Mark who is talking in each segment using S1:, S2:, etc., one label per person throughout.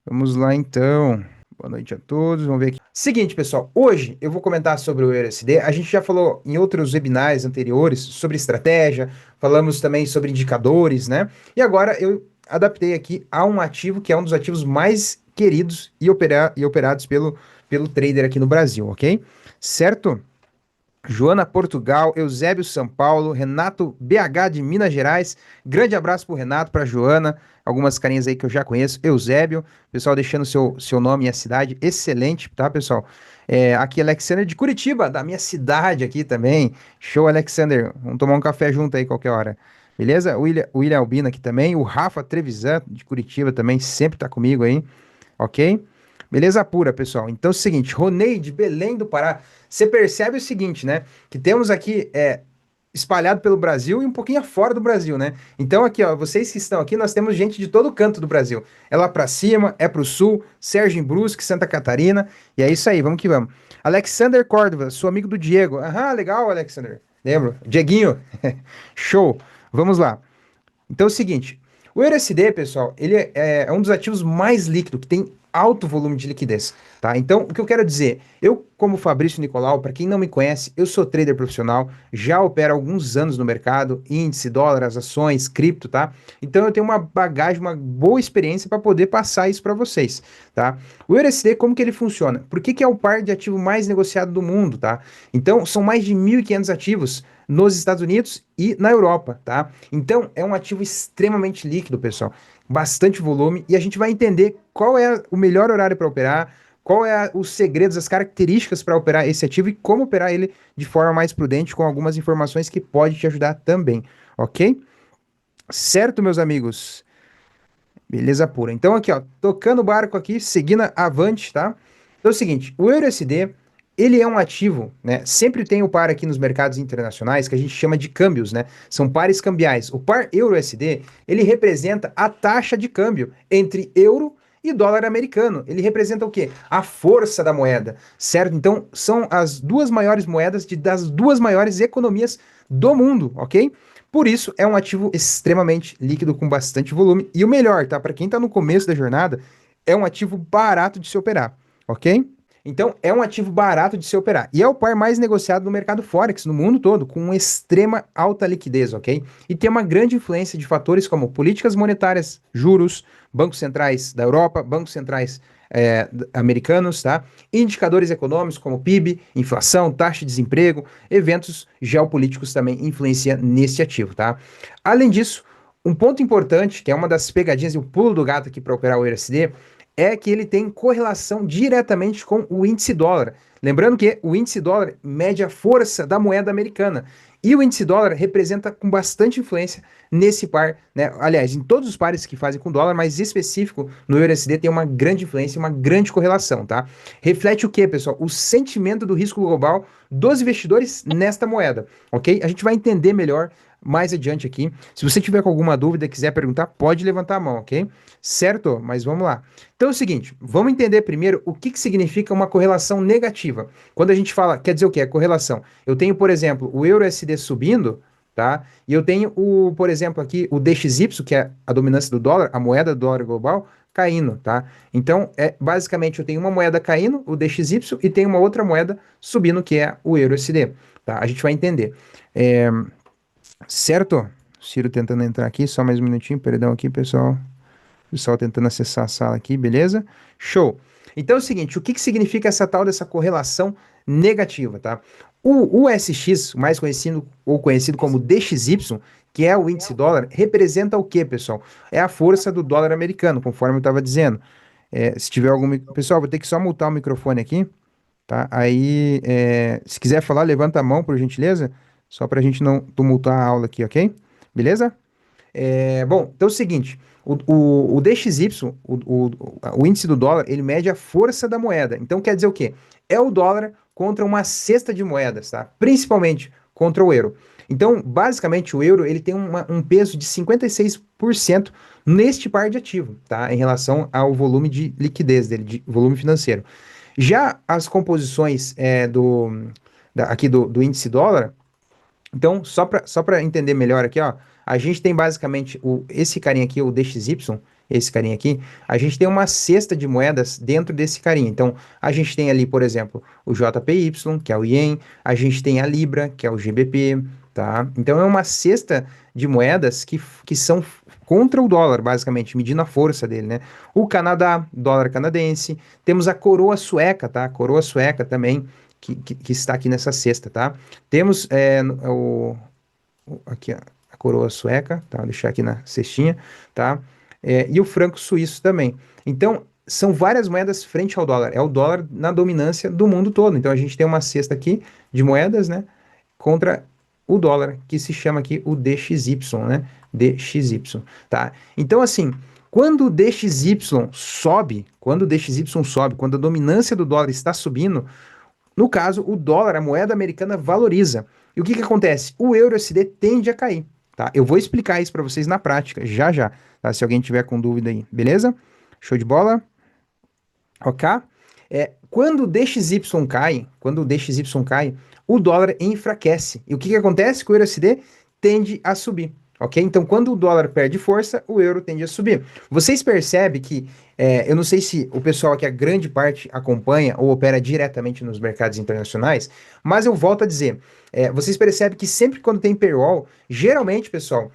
S1: Vamos lá então. Boa noite a todos. Vamos ver aqui. Seguinte, pessoal, hoje eu vou comentar sobre o EURUSD. A gente já falou em outros webinars anteriores sobre estratégia, falamos também sobre indicadores, né? E agora eu adaptei aqui a um ativo que é um dos ativos mais queridos e operados pelo trader aqui no Brasil, ok? Certo? Joana Portugal, Eusébio São Paulo, Renato BH de Minas Gerais. Grande abraço pro Renato, pra Joana, algumas carinhas aí que eu já conheço. Eusébio, pessoal deixando seu nome e a cidade. Excelente, tá, pessoal? Aqui Alexander de Curitiba, da minha cidade aqui também. Show, Alexander. Vamos tomar um café junto aí qualquer hora. Beleza? William Albino aqui também. O Rafa Trevisan de Curitiba também sempre tá comigo aí. Ok? Beleza pura, pessoal. Então é o seguinte, Ronei de Belém do Pará. Você percebe o seguinte, né? Que temos aqui espalhado pelo Brasil e um pouquinho fora do Brasil, né? Então aqui, ó, vocês que estão aqui, nós temos gente de todo canto do Brasil. É lá pra cima, é pro sul, Sérgio em Brusque, Santa Catarina. E é isso aí, vamos que vamos. Alexander Córdova, sou amigo do Diego. Aham, legal, Alexander. Lembro. Dieguinho. Show. Vamos lá. Então é o seguinte, o EURUSD, pessoal, ele é um dos ativos mais líquidos, que tem alto volume de liquidez, tá? Então, o que eu quero dizer, eu, como Fabrício Nicolau, para quem não me conhece, eu sou trader profissional, já opero há alguns anos no mercado, índice, dólares, ações, cripto, tá? Então, eu tenho uma bagagem, uma boa experiência para poder passar isso para vocês, tá? O EURUSD, como que ele funciona? Por que que é o par de ativo mais negociado do mundo, tá? Então, são mais de 1.500 ativos nos Estados Unidos e na Europa, tá? Então, é um ativo extremamente líquido, pessoal. Bastante volume e a gente vai entender qual é o melhor horário para operar, qual é os segredos, as características para operar esse ativo e como operar ele de forma mais prudente com algumas informações que pode te ajudar também, ok? Certo, meus amigos? Beleza pura. Então aqui, ó, tocando o barco aqui, seguindo avante, tá? Então é o seguinte, o EURUSD, ele é um ativo, né? Sempre tem o par aqui nos mercados internacionais que a gente chama de câmbios, né? São pares cambiais. O par euro-USD, ele representa a taxa de câmbio entre euro e dólar americano. Ele representa o quê? A força da moeda, certo? Então são as duas maiores moedas das duas maiores economias do mundo, ok? Por isso, é um ativo extremamente líquido com bastante volume. E o melhor, tá? Para quem está no começo da jornada, é um ativo barato de se operar, ok? Então, é um ativo barato de se operar. E é o par mais negociado no mercado Forex no mundo todo, com uma extrema alta liquidez, ok? E tem uma grande influência de fatores como políticas monetárias, juros, bancos centrais da Europa, bancos centrais americanos, tá? Indicadores econômicos como PIB, inflação, taxa de desemprego, eventos geopolíticos também influenciam nesse ativo, tá? Além disso, um ponto importante, que é uma das pegadinhas e o pulo do gato aqui para operar o USD, é que ele tem correlação diretamente com o índice dólar. Lembrando que o índice dólar mede a força da moeda americana. E o índice dólar representa com bastante influência nesse par, né? Aliás, em todos os pares que fazem com dólar, mas específico no EURUSD tem uma grande influência, uma grande correlação, tá? Reflete o que, pessoal? O sentimento do risco global dos investidores nesta moeda, ok? A gente vai entender melhor mais adiante aqui. Se você tiver com alguma dúvida e quiser perguntar, pode levantar a mão, ok? Certo? Mas vamos lá. Então é o seguinte, vamos entender primeiro o que significa uma correlação negativa. Quando a gente fala, quer dizer o que? É correlação. Eu tenho, por exemplo, o EURUSD subindo, tá? E eu tenho por exemplo, aqui o DXY, que é a dominância do dólar, a moeda do dólar global, caindo, tá? Então, basicamente eu tenho uma moeda caindo, o DXY, e tenho uma outra moeda subindo, que é o EURUSD, tá? A gente vai entender. É, certo? Ciro tentando entrar aqui, só mais um minutinho, perdão aqui, pessoal. Pessoal tentando acessar a sala aqui, beleza? Show. Então é o seguinte, o que significa essa tal dessa correlação negativa, tá? O SX, mais conhecido ou conhecido como DXY, que é o índice dólar, representa o que, pessoal? É a força do dólar americano, conforme eu estava dizendo. Se tiver algum... Pessoal, vou ter que só mutar o microfone aqui, tá? Aí, se quiser falar, levanta a mão, por gentileza, só para a gente não tumultuar a aula aqui, ok? Beleza? Bom, então é o seguinte, o DXY, o índice do dólar, ele mede a força da moeda. Então quer dizer o quê? É o dólar contra uma cesta de moedas, tá? Principalmente contra o euro. Então, basicamente, o euro ele tem um peso de 56% neste par de ativo, tá? Em relação ao volume de liquidez dele, de volume financeiro. Já as composições aqui do índice dólar, então, só para entender melhor aqui, ó, a gente tem basicamente esse carinha aqui, o DXY, esse carinha aqui, a gente tem uma cesta de moedas dentro desse carinha. Então, a gente tem ali, por exemplo, o JPY, que é o Yen, a gente tem a Libra, que é o GBP, tá? Então, é uma cesta de moedas que são contra o dólar, basicamente, medindo a força dele, né? O Canadá, dólar canadense, temos a coroa sueca, tá? A coroa sueca também, que está aqui nessa cesta, tá? Temos aqui, ó, a coroa sueca, tá? Vou deixar aqui na cestinha, tá? E o franco suíço também. Então, são várias moedas frente ao dólar. É o dólar na dominância do mundo todo. Então, a gente tem uma cesta aqui de moedas, né? Contra o dólar, que se chama aqui o DXY, né? DXY, tá? Então, assim, quando o DXY sobe, quando a dominância do dólar está subindo, no caso, o dólar, a moeda americana, valoriza. E o que que acontece? O euro USD tende a cair, tá? Eu vou explicar isso para vocês na prática, já já, tá? Se alguém tiver com dúvida aí, beleza? Show de bola? Ok? Quando o DXY cai, o dólar enfraquece. E o que que acontece? Que o euro USD tende a subir. Ok? Então, quando o dólar perde força, o euro tende a subir. Vocês percebem que, eu não sei se o pessoal aqui, a grande parte, acompanha ou opera diretamente nos mercados internacionais, mas eu volto a dizer, vocês percebem que sempre quando tem paywall, geralmente, pessoal,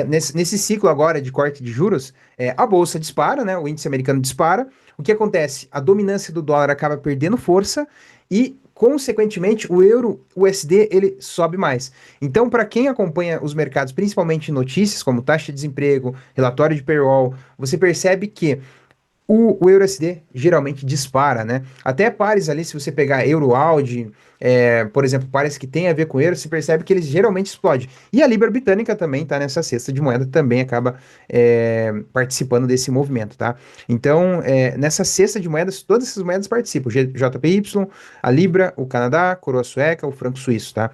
S1: nesse ciclo agora de corte de juros, a bolsa dispara, né? O índice americano dispara. O que acontece? A dominância do dólar acaba perdendo força e, consequentemente, o euro USD ele sobe mais. Então, para quem acompanha os mercados, principalmente notícias como taxa de desemprego, relatório de payroll, você percebe que o EURUSD geralmente dispara, né? Até pares ali, se você pegar Euroaudi, por exemplo, pares que tem a ver com euro, você percebe que eles geralmente explodem. E a Libra Britânica também está nessa cesta de moeda, também acaba participando desse movimento, tá? Então, nessa cesta de moedas, todas essas moedas participam. O JPY, a Libra, o Canadá, a coroa sueca, o franco suíço, tá?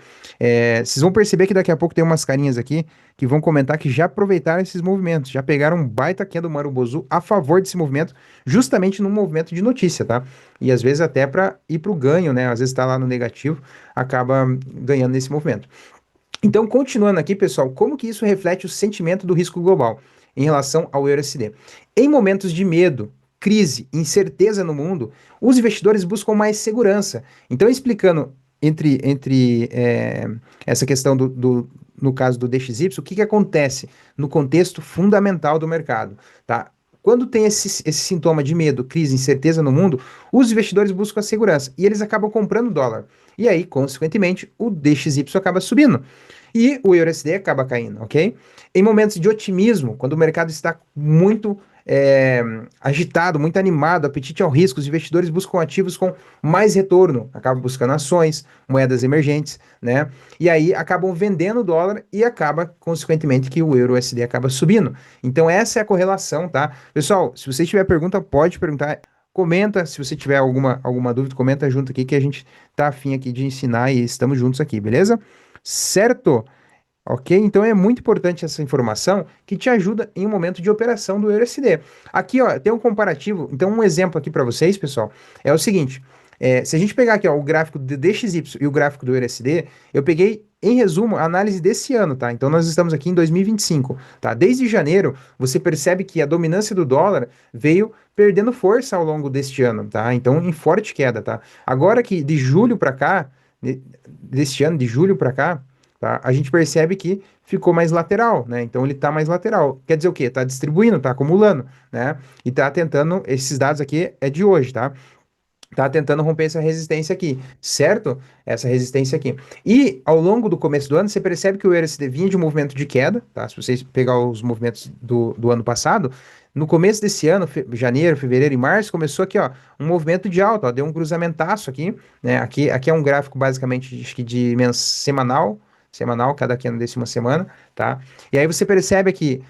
S1: Vocês vão perceber que daqui a pouco tem umas carinhas aqui que vão comentar que já aproveitaram esses movimentos, já pegaram um baita candle Marubozu a favor desse movimento, justamente num movimento de notícia, tá? E às vezes até para ir para o ganho, né? Às vezes está lá no negativo, acaba ganhando nesse movimento. Então, continuando aqui, pessoal, como que isso reflete o sentimento do risco global em relação ao EURUSD? Em momentos de medo, crise, incerteza no mundo, os investidores buscam mais segurança. Então, explicando entre essa questão no caso do DXY, o que que acontece no contexto fundamental do mercado, tá? Quando tem esse sintoma de medo, crise, incerteza no mundo, os investidores buscam a segurança e eles acabam comprando dólar. E aí, consequentemente, o DXY acaba subindo e o EURUSD acaba caindo, ok? Em momentos de otimismo, quando o mercado está muito agitado, muito animado, apetite ao risco, os investidores buscam ativos com mais retorno, acabam buscando ações, moedas emergentes, né? E aí acabam vendendo o dólar e acaba, consequentemente, que o euro USD acaba subindo. Então essa é a correlação, tá? Pessoal, se você tiver pergunta, pode perguntar. Comenta, se você tiver alguma dúvida, comenta junto aqui que a gente tá afim aqui de ensinar e estamos juntos aqui, beleza? Certo? Ok? Então é muito importante essa informação que te ajuda em um momento de operação do EURUSD. Aqui, ó, tem um comparativo. Então, um exemplo aqui para vocês, pessoal, é o seguinte: se a gente pegar aqui, ó, o gráfico do DXY e o gráfico do EURUSD, eu peguei, em resumo, a análise desse ano, tá? Então, nós estamos aqui em 2025, tá? Desde janeiro, você percebe que a dominância do dólar veio perdendo força ao longo deste ano, tá? Então, em forte queda, tá? Agora que de julho para cá, deste ano, de julho para cá, tá? A gente percebe que ficou mais lateral, né? Então ele está mais lateral. Quer dizer o quê? Está distribuindo, está acumulando, né? E está tentando, esses dados aqui é de hoje, tá? Tá tentando romper essa resistência aqui, certo? Essa resistência aqui. E ao longo do começo do ano, você percebe que o EURUSD vinha de um movimento de queda, tá? Se vocês pegar os movimentos do ano passado, no começo desse ano, janeiro, fevereiro e março, começou aqui, ó, um movimento de alta, ó, deu um cruzamentaço aqui, né? Aqui é um gráfico basicamente, acho que de semanal, cada quina desse uma semana, tá? E aí você percebe que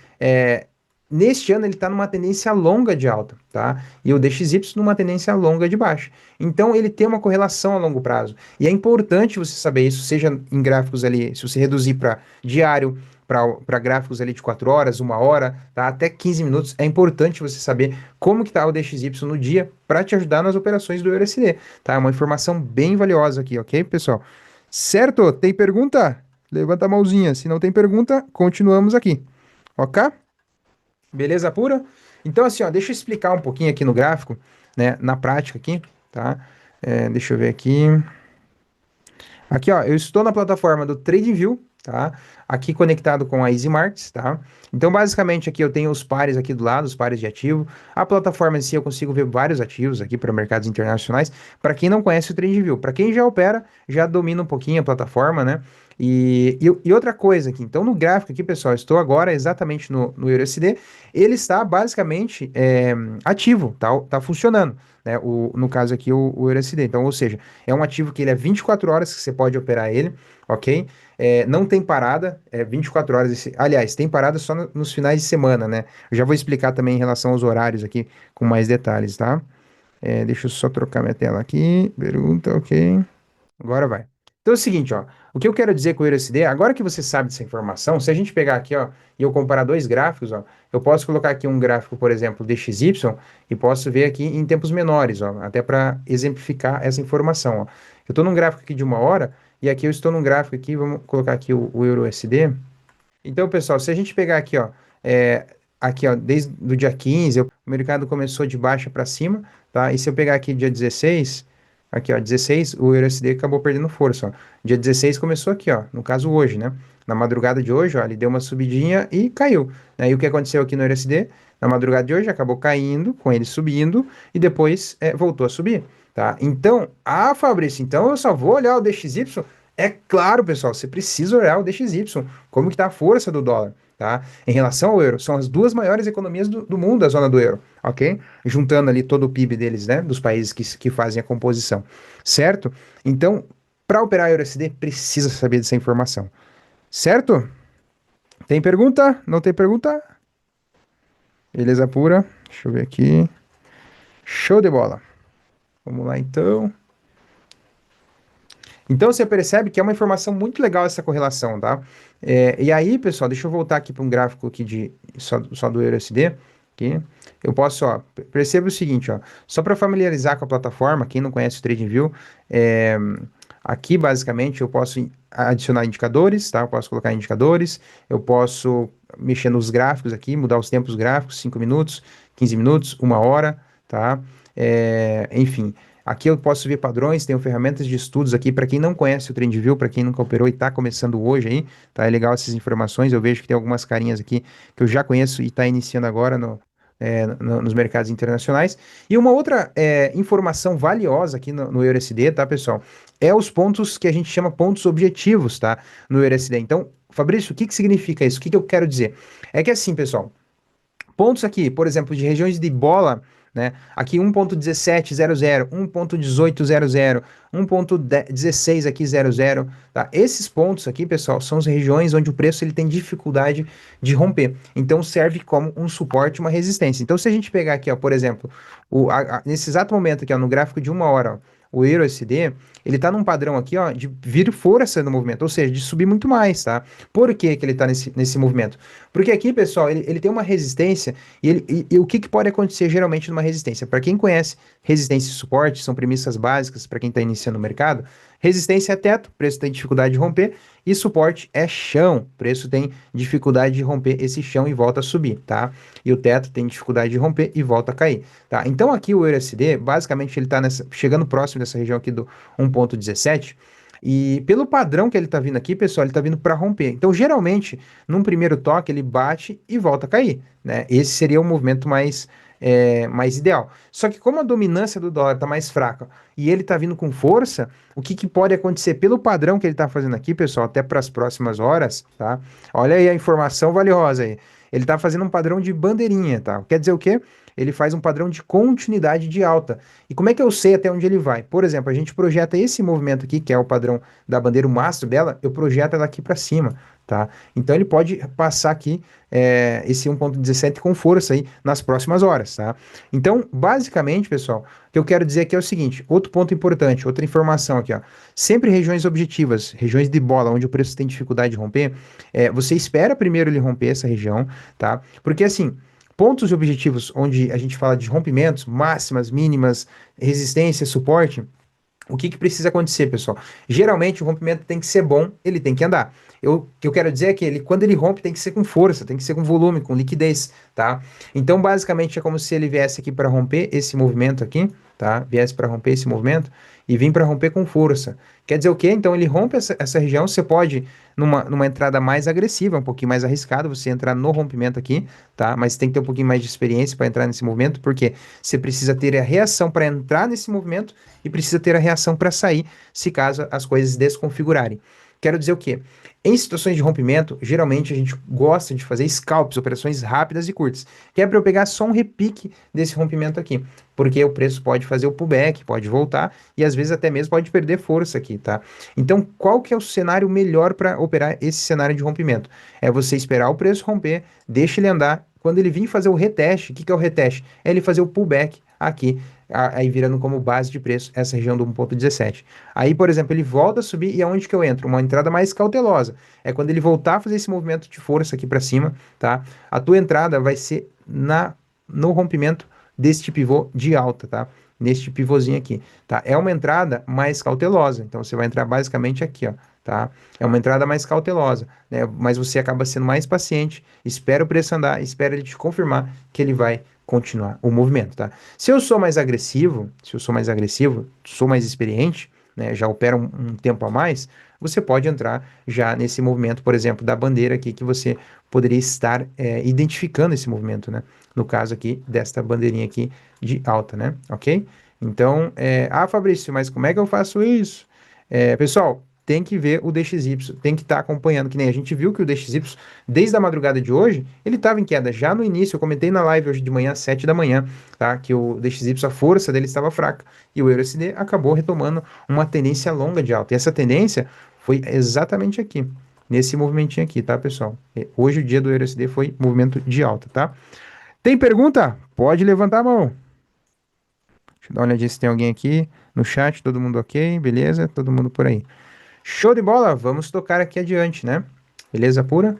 S1: neste ano ele está numa tendência longa de alta, tá? E o DXY numa tendência longa de baixa. Então ele tem uma correlação a longo prazo. E é importante você saber isso, seja em gráficos ali, se você reduzir para diário, para gráficos ali de 4 horas, 1 hora, tá? Até 15 minutos, é importante você saber como que está o DXY no dia para te ajudar nas operações do EURUSD, tá? É uma informação bem valiosa aqui, ok, pessoal? Certo? Tem pergunta? Levanta a mãozinha. Se não tem pergunta, continuamos aqui. Ok? Beleza pura? Então, assim, ó, deixa eu explicar um pouquinho aqui no gráfico, né, na prática aqui, tá? Deixa eu ver aqui. Aqui, ó, eu estou na plataforma do TradingView, tá? Aqui conectado com a Easy Markets, tá? Então, basicamente, aqui eu tenho os pares aqui do lado, os pares de ativo. A plataforma em si eu consigo ver vários ativos aqui para mercados internacionais. Para quem não conhece o TradingView, para quem já opera, já domina um pouquinho a plataforma, né? E outra coisa aqui, então no gráfico aqui, pessoal, estou agora exatamente no EURUSD, ele está basicamente ativo, tá funcionando, né? No caso aqui, o EURUSD. Então, ou seja, é um ativo que ele é 24 horas que você pode operar ele, ok? Não tem parada, 24 horas. Aliás, tem parada só nos finais de semana, né? Eu já vou explicar também em relação aos horários aqui com mais detalhes, tá? Deixa eu só trocar minha tela aqui. Pergunta, ok. Agora vai. Então é o seguinte, ó. O que eu quero dizer com o EURUSD, agora que você sabe dessa informação, se a gente pegar aqui, ó, e eu comparar dois gráficos, ó, eu posso colocar aqui um gráfico, por exemplo, DXY, e posso ver aqui em tempos menores, ó, até para exemplificar essa informação, ó. Eu estou num gráfico aqui de 1 hora, e aqui eu estou num gráfico aqui, vamos colocar aqui o EURUSD. Então, pessoal, se a gente pegar é, aqui, ó, desde o dia 15, o mercado começou de baixa para cima, tá? E se eu pegar aqui dia 16, aqui, ó, 16, o USD acabou perdendo força, ó. Dia 16 começou aqui, ó, no caso hoje, né? Na madrugada de hoje, ó, ele deu uma subidinha e caiu, né? E o que aconteceu aqui no USD? Na madrugada de hoje acabou caindo, com ele subindo, e depois voltou a subir, tá? Então, Fabrício, então eu só vou olhar o DXY. É claro, pessoal, você precisa olhar o DXY, como que está a força do dólar, tá? Em relação ao euro, são as duas maiores economias do mundo, a zona do euro, ok? Juntando ali todo o PIB deles, né, dos países que fazem a composição, certo? Então, para operar EURUSD, precisa saber dessa informação, certo? Tem pergunta? Não tem pergunta? Beleza pura. Deixa eu ver aqui. Show de bola. Vamos lá, então. Então você percebe que é uma informação muito legal essa correlação, tá? E aí, pessoal, deixa eu voltar aqui para um gráfico aqui só do EURUSD, aqui. Eu posso, ó, perceba o seguinte, ó, só para familiarizar com a plataforma, quem não conhece o TradingView, aqui basicamente eu posso adicionar indicadores, tá? Eu posso colocar indicadores, eu posso mexer nos gráficos aqui, mudar os tempos gráficos, 5 minutos, 15 minutos, 1 hora, tá? Enfim. Aqui eu posso ver padrões, tenho ferramentas de estudos aqui para quem não conhece o TradingView, para quem nunca operou e está começando hoje aí, tá? É legal essas informações. Eu vejo que tem algumas carinhas aqui que eu já conheço e está iniciando agora nos mercados internacionais. E uma outra informação valiosa aqui no EURUSD, tá, pessoal? É os pontos que a gente chama pontos objetivos, tá? No EURUSD. Então, Fabrício, o que que significa isso? O que que eu quero dizer? É que assim, pessoal, pontos aqui, por exemplo, de regiões de bola, né? Aqui 1.1700, 1.1800, 1.16 aqui 00, tá? Esses pontos aqui, pessoal, são as regiões onde o preço ele tem dificuldade de romper. Então serve como um suporte, uma resistência. Então se a gente pegar aqui, ó, por exemplo, nesse exato momento aqui, ó, no gráfico de 1 hora, ó, o EURUSD, ele tá num padrão aqui, ó, de vir força no movimento, ou seja, de subir muito mais, tá? Por que que ele tá nesse movimento? Porque aqui, pessoal, ele tem uma resistência e o que que pode acontecer geralmente numa resistência? Para quem conhece resistência e suporte, são premissas básicas para quem está iniciando o mercado. Resistência é teto, preço tem dificuldade de romper, e suporte é chão, preço tem dificuldade de romper esse chão e volta a subir, tá? E o teto tem dificuldade de romper e volta a cair, tá? Então aqui o EURUSD, basicamente ele está chegando próximo dessa região aqui do 1.17, e pelo padrão que ele está vindo aqui, pessoal, ele está vindo para romper. Então, geralmente, num primeiro toque, ele bate e volta a cair, né? Esse seria o movimento mais ideal. Só que como a dominância do dólar está mais fraca e ele está vindo com força, o que pode acontecer pelo padrão que ele está fazendo aqui, pessoal, até para as próximas horas, tá? Olha aí a informação valiosa aí. Ele está fazendo um padrão de bandeirinha, tá? Quer dizer o quê? Ele faz um padrão de continuidade de alta. E como é que eu sei até onde ele vai? Por exemplo, a gente projeta esse movimento aqui, que é o padrão da bandeira, o mastro dela, eu projeto ela aqui para cima, tá? Então ele pode passar aqui esse 1.17 com força aí nas próximas horas, tá? Então, basicamente, pessoal, o que eu quero dizer aqui é o seguinte, outro ponto importante, outra informação aqui, ó. Sempre regiões objetivas, regiões de bola, onde o preço tem dificuldade de romper, você espera primeiro ele romper essa região, tá? Porque assim, pontos objetivos onde a gente fala de rompimentos, máximas, mínimas, resistência, suporte, o que precisa acontecer, pessoal? Geralmente o rompimento tem que ser bom, ele tem que andar. O que eu quero dizer é que quando ele rompe tem que ser com força, tem que ser com volume, com liquidez, tá? Então, basicamente, é como se ele viesse aqui para romper esse movimento aqui, tá? Viesse para romper esse movimento e vir para romper com força. Quer dizer o quê? Então, ele rompe essa região, você pode, numa entrada mais agressiva, um pouquinho mais arriscado, você entrar no rompimento aqui, tá? Mas tem que ter um pouquinho mais de experiência para entrar nesse movimento, porque você precisa ter a reação para entrar nesse movimento e precisa ter a reação para sair, se caso as coisas desconfigurarem. Quero dizer o quê? Em situações de rompimento, geralmente a gente gosta de fazer scalps, operações rápidas e curtas, que é para eu pegar só um repique desse rompimento aqui, porque o preço pode fazer o pullback, pode voltar e às vezes até mesmo pode perder força aqui, tá? Então, qual que é o cenário melhor para operar esse cenário de rompimento? É você esperar o preço romper, deixa ele andar. Quando ele vir fazer o reteste, o que que é o reteste? É ele fazer o pullback aqui, aí virando como base de preço essa região do 1,17. Aí, por exemplo, ele volta a subir e aonde que eu entro? Uma entrada mais cautelosa. É quando ele voltar a fazer esse movimento de força aqui para cima, tá? A tua entrada vai ser no rompimento deste pivô de alta, tá? Neste pivôzinho aqui, tá? É uma entrada mais cautelosa. Então você vai entrar basicamente aqui, ó, tá? É uma entrada mais cautelosa, né? Mas você acaba sendo mais paciente, espera o preço andar, espera ele te confirmar que ele vai continuar o movimento, tá? Se eu sou mais agressivo, se eu sou mais agressivo, sou mais experiente, né, já opera um tempo a mais, você pode entrar já nesse movimento, por exemplo, da bandeira aqui, que você poderia estar identificando esse movimento, né? No caso aqui, desta bandeirinha aqui de alta, né? Ok? Então, Fabrício, mas como é que eu faço isso? Pessoal, tem que ver o DXY, tem que estar acompanhando, que nem a gente viu que o DXY, desde a madrugada de hoje, ele estava em queda. Já no início, eu comentei na live hoje de manhã, 7 da manhã, tá? Que o DXY, a força dele estava fraca. E o EURUSD acabou retomando uma tendência longa de alta. E essa tendência foi exatamente aqui, nesse movimentinho aqui, tá, pessoal? Hoje o dia do EURUSD foi movimento de alta, tá? Tem pergunta? Pode levantar a mão. Deixa eu dar uma olhadinha se tem alguém aqui no chat. Todo mundo ok? Beleza? Todo mundo por aí. Show de bola! Vamos tocar aqui adiante, né? Beleza pura?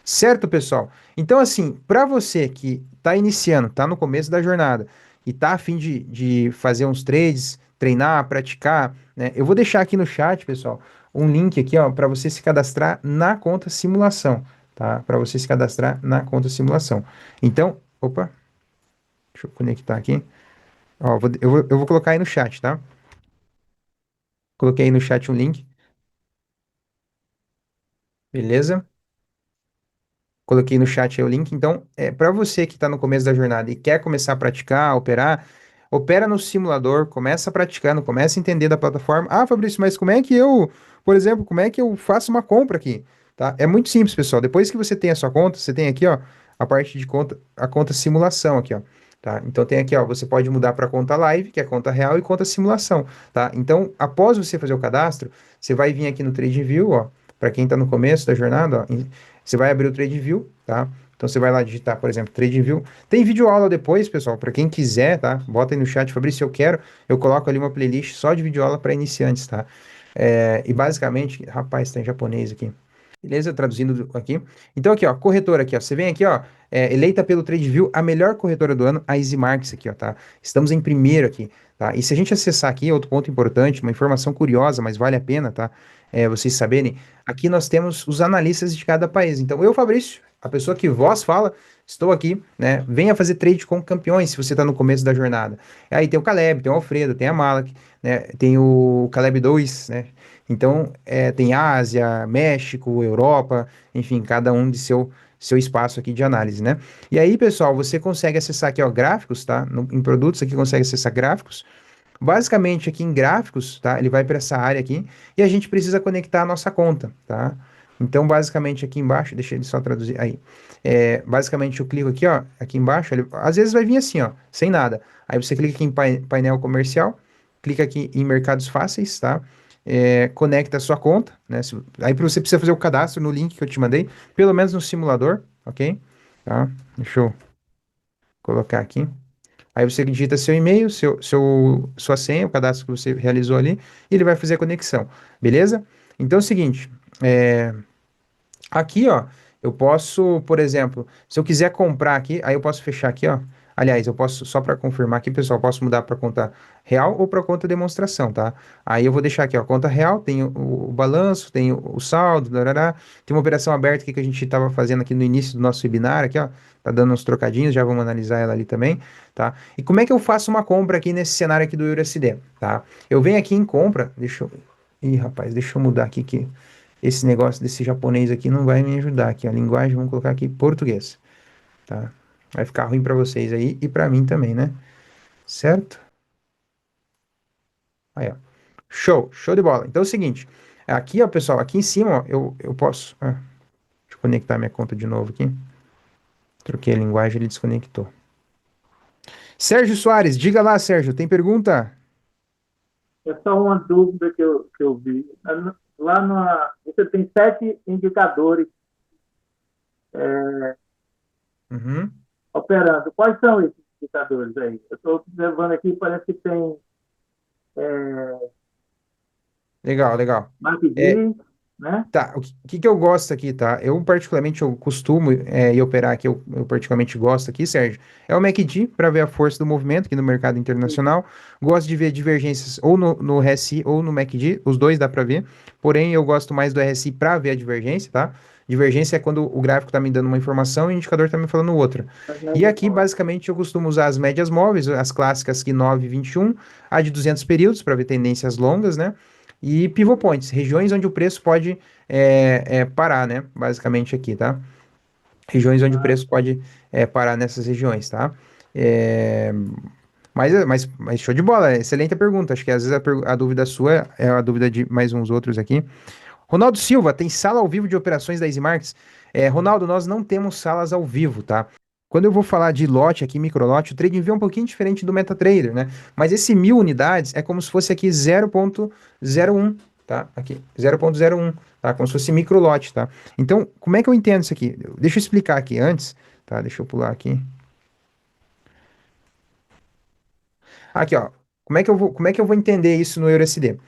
S1: Certo, pessoal? Então, assim, para você que está iniciando, está no começo da jornada e está a fim de fazer uns trades, treinar, praticar, né? Eu vou deixar aqui no chat, pessoal, um link aqui, ó, para você se cadastrar na conta simulação, tá? Para você se cadastrar na conta simulação. Então, opa, deixa eu conectar aqui. Ó, eu vou colocar aí no chat, tá? Coloquei aí no chat um link, beleza? Coloquei no chat aí o link. Então, para você que está no começo da jornada e quer começar a praticar, operar, opera no simulador, começa praticando, começa a entender da plataforma. Ah, Fabrício, mas como é que eu, por exemplo, como é que eu faço uma compra aqui? Tá? É muito simples, pessoal. Depois que você tem a sua conta, você tem aqui, ó, a parte de conta, a conta simulação aqui, ó. Tá? Então tem aqui, ó, você pode mudar para conta live, que é conta real, e conta simulação, tá? Então, após você fazer o cadastro, você vai vir aqui no TradingView, ó, para quem está no começo da jornada, ó, você vai abrir o TradingView, tá? Então você vai lá digitar, por exemplo, TradingView. Tem vídeo aula depois, pessoal, para quem quiser, tá? Bota aí no chat, Fabrício, eu quero. Eu coloco ali uma playlist só de vídeo aula para iniciantes, tá? E basicamente, rapaz, tá em japonês aqui. Beleza? Traduzindo aqui. Então, aqui, ó, corretora aqui, ó. Você vem aqui, ó, eleita pelo TradingView a melhor corretora do ano, a EasyMarkets aqui, ó, tá? Estamos em primeiro aqui, tá? E se a gente acessar aqui, outro ponto importante, uma informação curiosa, mas vale a pena, tá? Vocês saberem, aqui nós temos os analistas de cada país. Então, eu, Fabrício, a pessoa que vós fala, estou aqui, né? Venha fazer trade com campeões, se você está no começo da jornada. Aí tem o Caleb, tem o Alfredo, tem a Malak, né? Tem o Caleb 2, né? Então, tem Ásia, México, Europa, enfim, cada um de seu espaço aqui de análise, né? E aí, pessoal, você consegue acessar aqui, ó, gráficos, tá? Em produtos aqui consegue acessar gráficos. Basicamente, aqui em gráficos, tá? Ele vai para essa área aqui e a gente precisa conectar a nossa conta, tá? Então, basicamente, aqui embaixo, deixa ele só traduzir aí. Basicamente, eu clico aqui, ó, aqui embaixo, às vezes vai vir assim, ó, sem nada. Aí você clica aqui em painel comercial, clica aqui em mercados fáceis, tá? Conecta a sua conta, né? Aí você precisa fazer o cadastro no link que eu te mandei, pelo menos no simulador, ok? Tá? Deixa eu colocar aqui. Aí você digita seu e-mail, sua senha, o cadastro que você realizou ali, e ele vai fazer a conexão, beleza? Então é o seguinte, aqui, ó, eu posso, por exemplo, se eu quiser comprar aqui, aí eu posso fechar aqui, ó. Aliás, eu posso, só para confirmar aqui, pessoal, posso mudar para conta real ou para conta demonstração, tá? Aí eu vou deixar aqui, ó, conta real, tem o balanço, tem o saldo, darará, tem uma operação aberta aqui que a gente estava fazendo aqui no início do nosso webinar, aqui, ó. Tá dando uns trocadinhos, já vamos analisar ela ali também, tá? E como é que eu faço uma compra aqui nesse cenário aqui do EURUSD, tá? Eu venho aqui em compra, deixa eu... Ih, rapaz, deixa eu mudar aqui que esse negócio desse japonês aqui não vai me ajudar aqui. A linguagem, vamos colocar aqui português, tá? Vai ficar ruim para vocês aí e para mim também, né? Certo? Aí, ó. Show de bola. Então é o seguinte, aqui, ó, pessoal, aqui em cima, ó, eu posso... deixa eu conectar minha conta de novo aqui. Troquei a linguagem, ele desconectou. Sérgio Soares, diga lá, Sérgio, tem pergunta?
S2: É só uma dúvida que eu vi. Você tem 7 indicadores
S1: Uhum.
S2: operando. Quais são esses indicadores aí? Eu estou observando aqui, parece que tem
S1: Legal, legal. É,
S2: MACD, né?
S1: tá, o que que eu gosto aqui, tá? Eu particularmente eu costumo ir operar aqui, eu particularmente gosto aqui, Sérgio, é o MACD para ver a força do movimento aqui no mercado internacional. Gosto de ver divergências ou no RSI ou no MACD, os dois dá para ver. Porém, eu gosto mais do RSI para ver a divergência, tá? Divergência é quando o gráfico tá me dando uma informação e o indicador tá me falando outra.
S2: As
S1: E
S2: médias
S1: aqui,
S2: móveis.
S1: basicamente, eu costumo usar as médias móveis, as clássicas aqui 9 e 21, a de 200 períodos para ver tendências longas, né? E pivot points, regiões onde o preço pode parar, né? Basicamente aqui, tá? Regiões onde o
S2: Ah,
S1: preço pode parar nessas regiões, tá? É, mas show de bola, excelente a pergunta. Acho que às vezes a dúvida sua é a dúvida de mais uns outros aqui. Ronaldo Silva, tem sala ao vivo de operações da Easy Markets? Ronaldo, nós não temos salas ao vivo, tá? Quando eu vou falar de lote aqui, microlote, o TradingView é um pouquinho diferente do MetaTrader, né? Mas esse 1.000 unidades é como se fosse aqui 0,01, tá? Aqui, 0,01, tá? Como se fosse microlote, tá? Então, como é que eu entendo isso aqui? Deixa eu explicar aqui antes, tá? Deixa eu pular aqui. Aqui, ó. Como é que eu vou entender isso no EURUSD?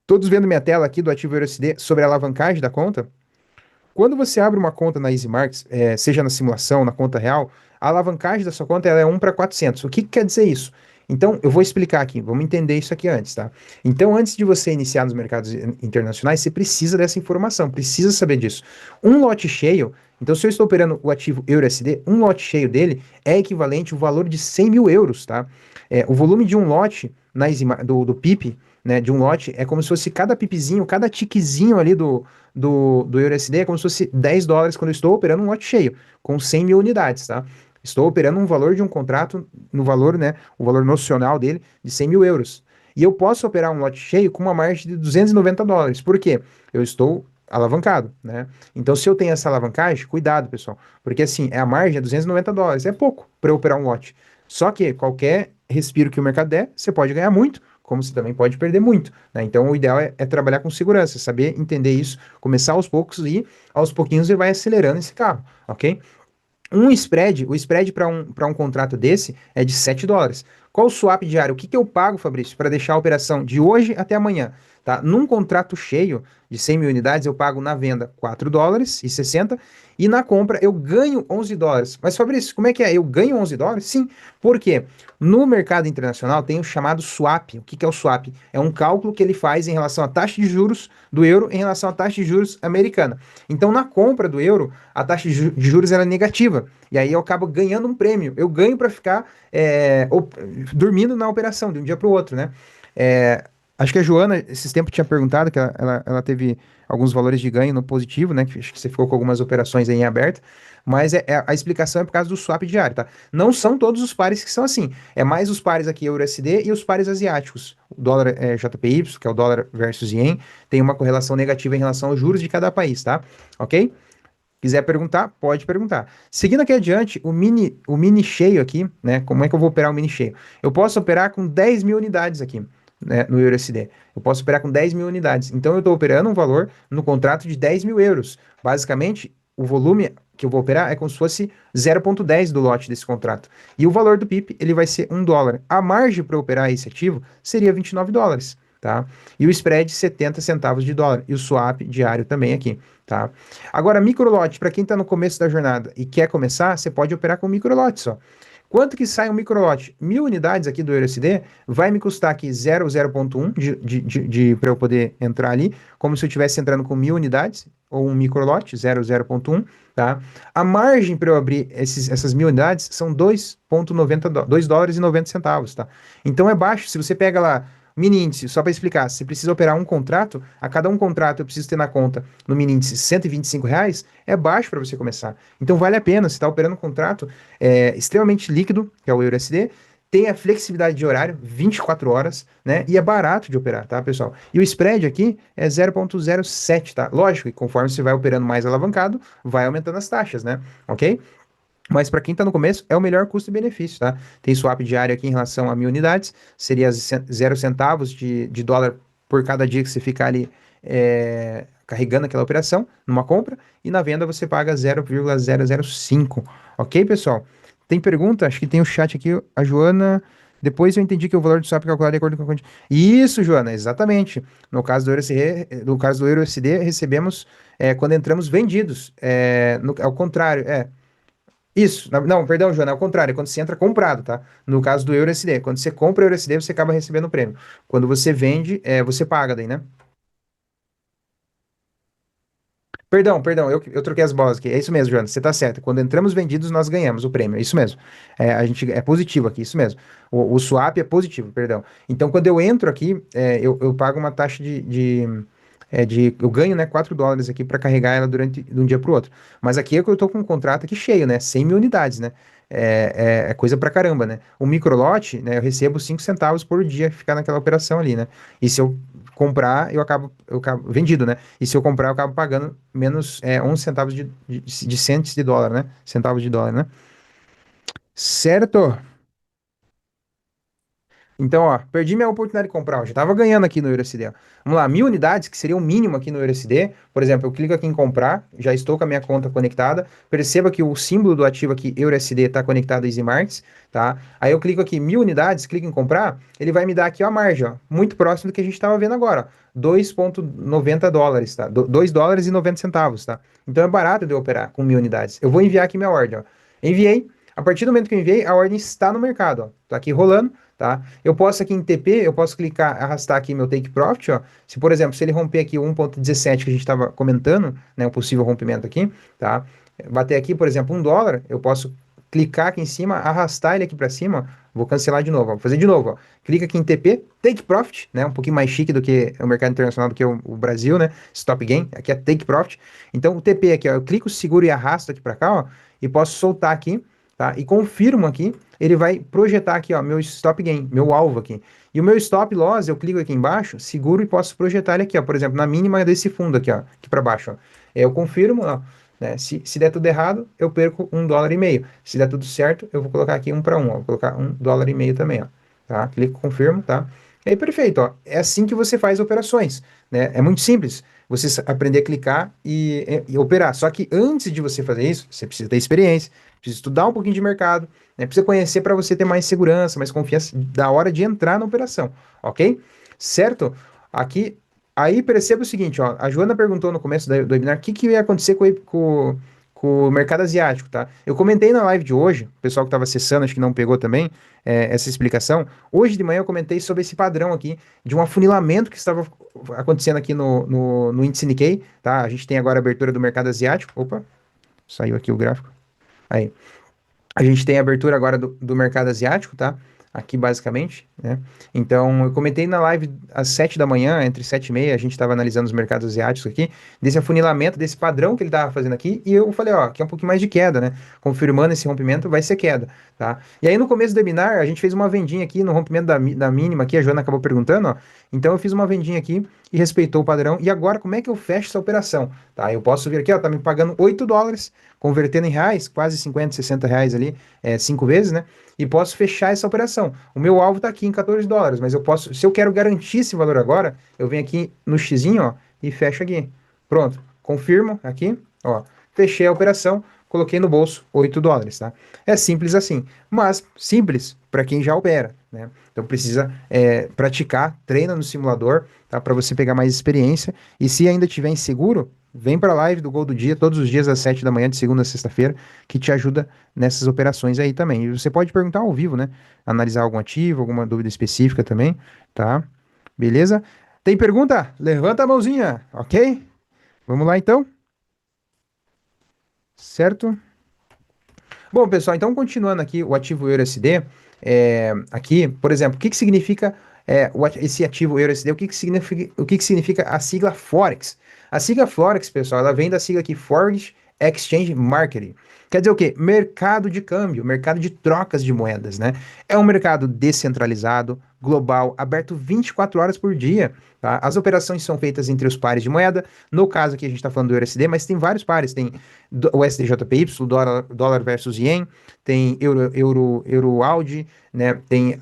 S1: Todos vendo minha tela aqui do ativo EURUSD sobre a alavancagem da conta? Quando você abre uma conta na Easy Markets, seja na simulação, na conta real, a alavancagem da sua conta ela é 1 para 400. O que que quer dizer isso? Então, eu vou explicar aqui, vamos entender isso aqui antes, tá? Então, antes de você iniciar nos mercados internacionais, você precisa dessa informação, precisa saber disso. Um lote cheio, então se eu estou operando o ativo EURUSD, um lote cheio dele é equivalente ao valor de 100 mil euros, tá? O volume de um lote do PIP, né, de um lote, é como se fosse cada pipizinho, cada tiquezinho ali do EURUSD é como se fosse 10 dólares quando eu estou operando um lote cheio, com 100 mil unidades, tá? Estou operando um valor de um contrato, no valor, né, o valor nocional dele, de 100 mil euros. E eu posso operar um lote cheio com uma margem de 290 dólares. Por quê? Eu estou alavancado, né? Então, se eu tenho essa alavancagem, cuidado, pessoal, porque assim, a margem é 290 dólares, é pouco para eu operar um lote. Só que qualquer respiro que o mercado der, você pode ganhar muito, como você também pode perder muito, né? Então, o ideal é trabalhar com segurança, saber entender isso, começar aos poucos e aos pouquinhos você vai acelerando esse carro, ok? O spread para um contrato desse é de 7 dólares. Qual o swap diário? O que que eu pago, Fabrício, para deixar a operação de hoje até amanhã? Tá? Num contrato cheio de 100 mil unidades, eu pago na venda 4 dólares e 60 e na compra eu ganho 11 dólares. Mas, Fabrício, como é que é? Eu ganho 11 dólares? Sim. Por quê? No mercado internacional tem o chamado swap. O que que é o swap? É um cálculo que ele faz em relação à taxa de juros do euro em relação à taxa de juros americana. Então, na compra do euro, a taxa de juros era negativa. E aí eu acabo ganhando um prêmio. Eu ganho para ficar dormindo na operação de um dia para o outro, né? É, acho que a Joana, esses tempos, tinha perguntado que ela teve alguns valores de ganho no positivo, né? Que acho que você ficou com algumas operações aí em aberto. Mas a explicação é por causa do swap diário, tá? Não são todos os pares que são assim. É mais os pares aqui EURUSD e os pares asiáticos. O dólar JPY, que é o dólar versus ien, tem uma correlação negativa em relação aos juros de cada país, tá? Ok? Quiser perguntar, pode perguntar. Seguindo aqui adiante, o mini cheio aqui, né? Como é que eu vou operar o mini cheio? Eu posso operar com 10 mil unidades aqui, né, no EURUSD. Eu posso operar com 10 mil unidades. Então, eu estou operando um valor no contrato de 10 mil euros. Basicamente, o volume que eu vou operar é como se fosse 0,10 do lote desse contrato. E o valor do PIP, ele vai ser 1 dólar. A margem para operar esse ativo seria 29 dólares, tá? E o spread, 70 centavos de dólar. E o swap diário também aqui, tá? Agora, microlote, para quem está no começo da jornada e quer começar, você pode operar com microlote só. Quanto que sai um microlote? 1.000 unidades aqui do EURUSD vai me custar aqui 0,1 para eu poder entrar ali, como se eu estivesse entrando com 1.000 unidades, ou um microlote, 0,1, tá? A margem para eu abrir essas 1.000 unidades são 2,90 2 dólares e 90 centavos, tá? Então é baixo. Se você pega lá mini índice, só para explicar, se precisa operar um contrato, a cada um contrato eu preciso ter na conta, no mini índice, R$ 125, é baixo para você começar. Então vale a pena, você está operando um contrato extremamente líquido, que é o EURUSD, tem a flexibilidade de horário, 24 horas, né? E é barato de operar, tá, pessoal? E o spread aqui é 0,07, tá? Lógico que conforme você vai operando mais alavancado, vai aumentando as taxas, né? Ok? Mas para quem está no começo, é o melhor custo-benefício, tá? Tem swap diário aqui em relação a 1.000 unidades, seria 0 centavos de dólar por cada dia que você ficar ali carregando aquela operação numa compra, e na venda você paga 0,005. Ok, pessoal? Tem pergunta? Acho que tem o chat aqui, a Joana. Depois eu entendi que o valor do swap é calculado de acordo com a quantidade. Isso, Joana, exatamente. No caso do EURUSD, recebemos quando entramos vendidos. Ao contrário, isso, não, perdão, Joana, é o contrário, é quando você entra comprado, tá? No caso do EURUSD, quando você compra o EURUSD, você acaba recebendo o prêmio. Quando você vende, você paga daí, né? Perdão, eu troquei as bolas aqui. É isso mesmo, Joana, você tá certo. Quando entramos vendidos, nós ganhamos o prêmio, é isso mesmo. É positivo aqui, isso mesmo. O swap é positivo, perdão. Então, quando eu entro aqui, eu pago uma taxa eu ganho, né, 4 dólares aqui para carregar ela de um dia para o outro. Mas aqui é que eu tô com um contrato aqui cheio, né? 100.000 unidades, né? É coisa pra caramba, né? O microlote, né? Eu recebo 5 centavos por dia ficar naquela operação ali, né? E se eu comprar, eu acabo vendido, né? E se eu comprar, eu acabo pagando menos 11 centavos de centes de dólar, né? Centavos de dólar, né? Certo? Então, ó, perdi minha oportunidade de comprar. Eu já tava ganhando aqui no EURUSD. Ó. Vamos lá, 1.000 unidades, que seria o mínimo aqui no EURUSD. Por exemplo, eu clico aqui em comprar, já estou com a minha conta conectada. Perceba que o símbolo do ativo aqui, EURUSD, está conectado a Easy Markets, tá? Aí eu clico aqui, 1.000 unidades, clico em comprar, ele vai me dar aqui ó, a margem, ó, muito próximo do que a gente estava vendo agora, ó, 2,90 dólares, tá? 2 dólares e 90 centavos, tá? Então é barato de eu operar com 1.000 unidades. Eu vou enviar aqui minha ordem, ó. Enviei. A partir do momento que eu enviei, a ordem está no mercado, ó. Tá aqui rolando, tá? Eu posso aqui em TP, eu posso clicar, arrastar aqui meu take profit, ó. Se, por exemplo, se ele romper aqui o 1,17 que a gente estava comentando, né, um possível rompimento aqui, tá? Bater aqui, por exemplo, 1 dólar, eu posso clicar aqui em cima, arrastar ele aqui para cima, ó. Vou cancelar de novo, ó. Vou fazer de novo, ó. Clica aqui em TP, take profit, né? Um pouquinho mais chique do que o mercado internacional, do que o Brasil, né? Stop gain, aqui é take profit. Então, o TP aqui, ó, eu clico, seguro e arrasto aqui para cá, ó, e posso soltar aqui, tá? E confirmo aqui, ele vai projetar aqui, ó, meu stop gain, meu alvo aqui. E o meu stop loss, eu clico aqui embaixo, seguro e posso projetar ele aqui, ó, por exemplo, na mínima desse fundo aqui, ó, aqui para baixo, ó. Eu confirmo, ó, né? Se der tudo errado, eu perco 1,5 dólar. Se der tudo certo, eu vou colocar aqui 1 para 1, ó, vou colocar 1,5 dólar também, ó, tá? Clico, confirmo, tá? E aí, perfeito, ó. É assim que você faz operações, né? É muito simples você aprender a clicar e operar. Só que antes de você fazer isso, você precisa ter experiência, precisa estudar um pouquinho de mercado, né? Precisa conhecer para você ter mais segurança, mais confiança da hora de entrar na operação, ok? Certo? Aqui, aí perceba o seguinte, ó, a Joana perguntou no começo do webinar o que ia acontecer com o mercado asiático, tá? Eu comentei na live de hoje, o pessoal que estava acessando, acho que não pegou também essa explicação. Hoje de manhã eu comentei sobre esse padrão aqui de um afunilamento que estava acontecendo aqui no índice Nikkei, tá? A gente tem agora a abertura do mercado asiático. Opa, saiu aqui o gráfico. Aí. A gente tem a abertura agora do mercado asiático, tá? Aqui basicamente, né? Então, eu comentei na live às 7 da manhã, entre 7 e meia, a gente estava analisando os mercados asiáticos aqui, desse afunilamento, desse padrão que ele estava fazendo aqui, e eu falei, ó, que é um pouquinho mais de queda, né? Confirmando esse rompimento, vai ser queda, tá? E aí, no começo do webinar, a gente fez uma vendinha aqui no rompimento da mínima aqui, a Joana acabou perguntando, ó. Então, eu fiz uma vendinha aqui e respeitou o padrão. E agora, como é que eu fecho essa operação? Tá? Eu posso vir aqui, ó, tá me pagando 8 dólares, convertendo em reais, quase 50, 60 reais ali, 5 vezes, né? E posso fechar essa operação. O meu alvo está aqui em 14 dólares, mas eu posso, se eu quero garantir esse valor agora, eu venho aqui no xizinho, ó, e fecho aqui. Pronto, confirmo aqui, ó, fechei a operação, coloquei no bolso 8 dólares, tá? É simples assim, mas simples para quem já opera. né? Então precisa praticar, treina no simulador, tá? Para você pegar mais experiência. E se ainda tiver inseguro, vem para a live do Gol do Dia, todos os dias às 7 da manhã, de segunda a sexta-feira, que te ajuda nessas operações aí também. E você pode perguntar ao vivo, né? Analisar algum ativo, alguma dúvida específica também, tá? Beleza? Tem pergunta? Levanta a mãozinha, ok? Vamos lá então? Certo? Bom, pessoal, então continuando aqui o ativo EURUSD, aqui, por exemplo, o que que significa esse ativo EURUSD? O que que significa a sigla Forex? A sigla Forex, pessoal, ela vem da sigla aqui Foreign Exchange Market. Quer dizer o quê? Mercado de câmbio, mercado de trocas de moedas, né? É um mercado descentralizado, global, aberto 24 horas por dia, tá? As operações são feitas entre os pares de moeda. No caso aqui a gente está falando do EURUSD, mas tem vários pares. Tem o SDJPY, dólar versus ien, tem euro AUD, né? Tem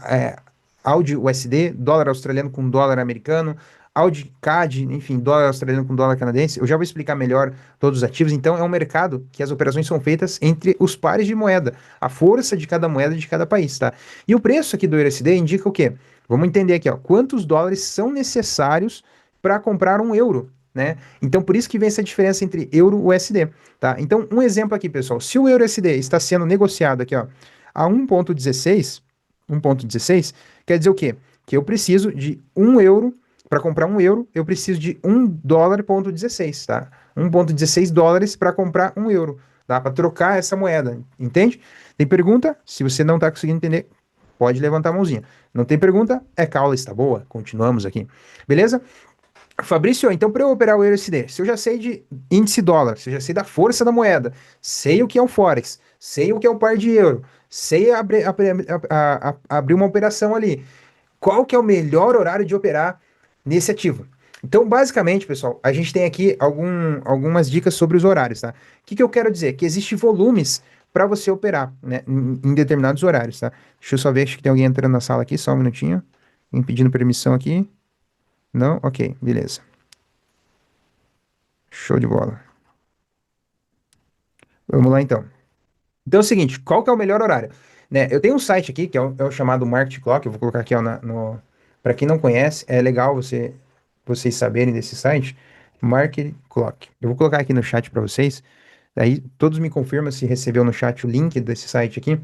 S1: AUD USD, dólar australiano com dólar americano, AUD CAD, enfim, dólar australiano com dólar canadense. Eu já vou explicar melhor todos os ativos. Então, é um mercado que as operações são feitas entre os pares de moeda, a força de cada moeda de cada país, tá? E o preço aqui do USD indica o quê? Vamos entender aqui, ó, quantos dólares são necessários para comprar um euro, né? Então, por isso que vem essa diferença entre euro e USD, tá? Então, um exemplo aqui, pessoal. Se o euro USD está sendo negociado aqui, ó, a 1,16, quer dizer o quê? Que eu preciso de 1 euro, para comprar 1 euro, eu preciso de 1 dólar,16, tá? 1,16 dólares para comprar 1 euro, tá? Para trocar essa moeda, entende? Tem pergunta? Se você não está conseguindo entender, pode levantar a mãozinha. Não tem pergunta? É que a aula está boa? Continuamos aqui. Beleza? Fabrício, então para eu operar o EURUSD, se eu já sei de índice dólar, se eu já sei da força da moeda, sei o que é o Forex, sei o que é o par de euro, sei abrir uma operação ali, qual que é o melhor horário de operar nesse ativo? Então, basicamente, pessoal, a gente tem aqui algumas dicas sobre os horários, tá? O que que eu quero dizer? Que existem volumes para você operar, né, em determinados horários, tá? Deixa eu só ver, acho que tem alguém entrando na sala aqui, só um minutinho. Alguém pedindo permissão aqui. Não? Ok, beleza. Show de bola. Vamos lá então. Então é o seguinte, qual que é o melhor horário? Né, eu tenho um site aqui que é o chamado Market Clock, eu vou colocar aqui ó, no... Para quem não conhece, é legal vocês saberem desse site, Market Clock. Eu vou colocar aqui no chat para vocês, daí todos me confirmam se recebeu no chat o link desse site aqui,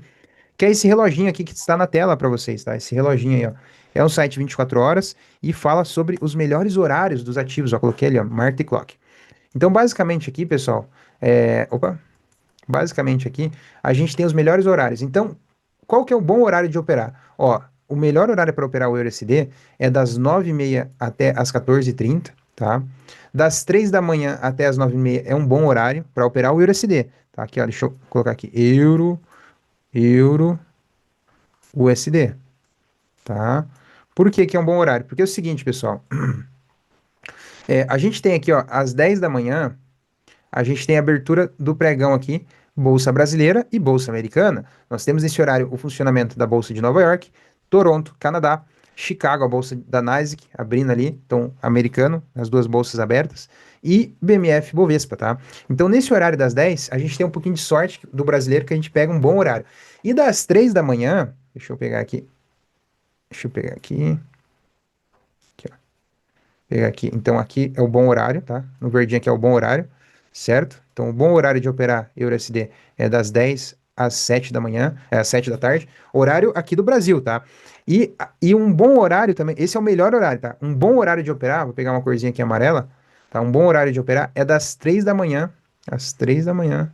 S1: que é esse reloginho aqui que está na tela para vocês, tá? Esse reloginho aí, ó. É um site 24 horas e fala sobre os melhores horários dos ativos, ó, coloquei ali, ó, Market Clock. Então, basicamente aqui, pessoal, opa, basicamente aqui, a gente tem os melhores horários. Então, qual que é o bom horário de operar? Ó, o melhor horário para operar o EURUSD é das 9h30 até as 14h30, tá? Das 3 da manhã até as 9h30 é um bom horário para operar o EURUSD, tá? Aqui, ó, deixa eu colocar aqui, euro, USD, tá? Por que que é um bom horário? Porque é o seguinte, pessoal, a gente tem aqui, ó, às 10 da manhã, a gente tem a abertura do pregão aqui, Bolsa Brasileira e Bolsa Americana. Nós temos nesse horário o funcionamento da Bolsa de Nova York, Toronto, Canadá, Chicago, a Bolsa da Nasdaq, abrindo ali, então, americano, as duas bolsas abertas, e BMF Bovespa, tá? Então, nesse horário das 10, a gente tem um pouquinho de sorte do brasileiro que a gente pega um bom horário. E das 3 da manhã, deixa eu pegar aqui, pegar aqui. Então, aqui é o bom horário, tá? No verdinho aqui é o bom horário, certo? Então, o bom horário de operar EURUSD é das 10 às 7 da manhã, às 7 da tarde, horário aqui do Brasil, tá? E um bom horário também, esse é o melhor horário, tá? Um bom horário de operar, vou pegar uma corzinha aqui amarela, tá? Um bom horário de operar é das 3 da manhã, às 3 da manhã,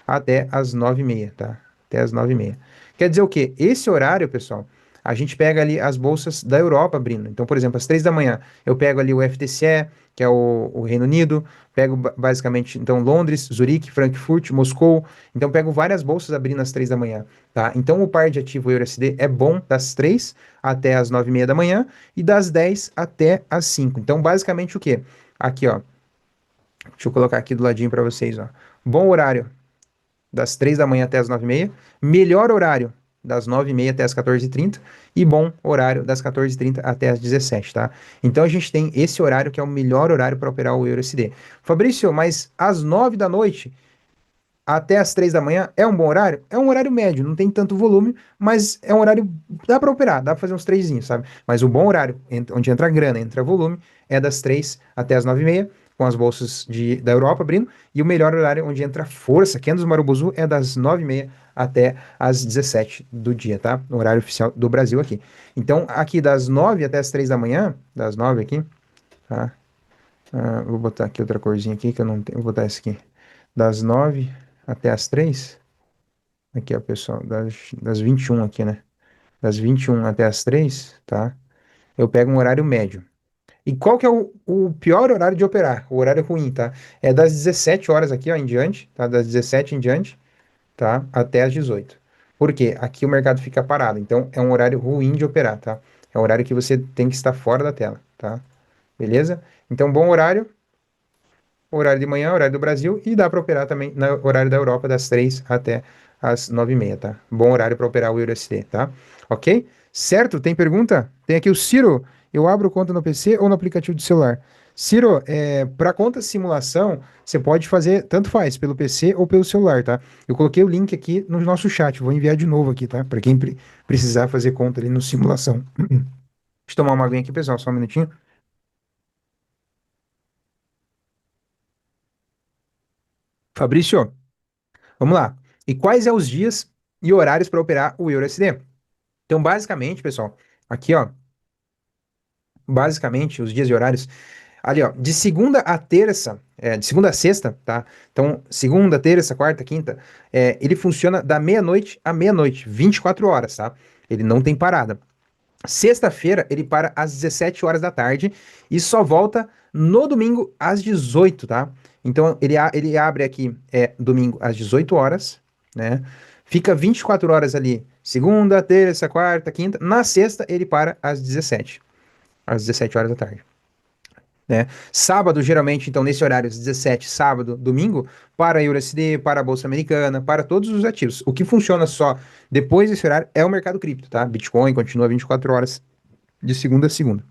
S1: até as 9h30, tá? Até as 9h30. Quer dizer o quê? Esse horário, pessoal, a gente pega ali as bolsas da Europa abrindo. Então, por exemplo, às 3 da manhã, eu pego ali o FTSE, que é o Reino Unido, pego basicamente, então, Londres, Zurique, Frankfurt, Moscou. Então, pego várias bolsas abrindo às 3 da manhã, tá? Então, o par de ativo EURUSD é bom das 3 até as 9h30 da manhã e das 10 até as 5. Então, basicamente, o quê? Aqui, ó. Deixa eu colocar aqui do ladinho para vocês, ó. Bom horário das 3 da manhã até as 9h30, melhor horário das 9h30 até as 14h30 e bom horário das 14h30 até as 17h, tá? Então a gente tem esse horário que é o melhor horário para operar o EURUSD. Fabrício, mas às 9 da noite até as 3 da manhã é um bom horário? É um horário médio, não tem tanto volume, mas é um horário, dá para operar, dá para fazer uns trezinhos, sabe? Mas o bom horário, onde entra grana, entra volume, é das 3 até as 9h30, com as bolsas da Europa abrindo, e o melhor horário onde entra força, que é dos Marubozu, é das 9h30 até as 17 do dia, tá? No horário oficial do Brasil aqui. Então, aqui das 9 até as 3 da manhã, das 9 aqui, tá? Vou botar aqui outra corzinha aqui que eu não tenho. Vou botar essa aqui. Das 9 até as 3. Aqui, ó, pessoal. Das 21 aqui, né? Das 21 até as 3, tá? Eu pego um horário médio. E qual que é o pior horário de operar? O horário ruim, tá? É das 17 horas aqui, ó, em diante, tá? Das 17 em diante, tá? Até as 18. Por quê? Aqui o mercado fica parado. Então, é um horário ruim de operar, tá? É um horário que você tem que estar fora da tela, tá? Beleza? Então, bom horário. Horário de manhã, horário do Brasil, e dá para operar também no horário da Europa, das 3 até as 9h30, tá? Bom horário para operar o EURUSD, tá? Ok? Certo? Tem pergunta? Tem aqui o Ciro. Eu abro conta no PC ou no aplicativo de celular? Ciro, para conta simulação, você pode fazer, tanto faz, pelo PC ou pelo celular, tá? Eu coloquei o link aqui no nosso chat, vou enviar de novo aqui, tá? Para quem precisar fazer conta ali no simulação. Deixa eu tomar uma aguinha aqui, pessoal, só um minutinho. Fabrício, vamos lá. E quais são os dias e horários para operar o EURUSD? Então, basicamente, pessoal, aqui, ó, basicamente, os dias e horários, ali, ó, de segunda a terça, de segunda a sexta, tá? Então, segunda, terça, quarta, quinta, ele funciona da meia-noite à meia-noite, 24 horas, tá? Ele não tem parada. Sexta-feira, ele para às 17 horas da tarde e só volta no domingo às 18, tá? Então, ele abre aqui domingo às 18 horas, né? Fica 24 horas ali, segunda, terça, quarta, quinta. Na sexta, ele para às 17 horas da tarde, né? Sábado, geralmente, então, nesse horário, às 17, sábado, domingo, para a EURUSD, para a Bolsa Americana, para todos os ativos. O que funciona só depois desse horário é o mercado cripto, tá? Bitcoin continua 24 horas de segunda a segunda,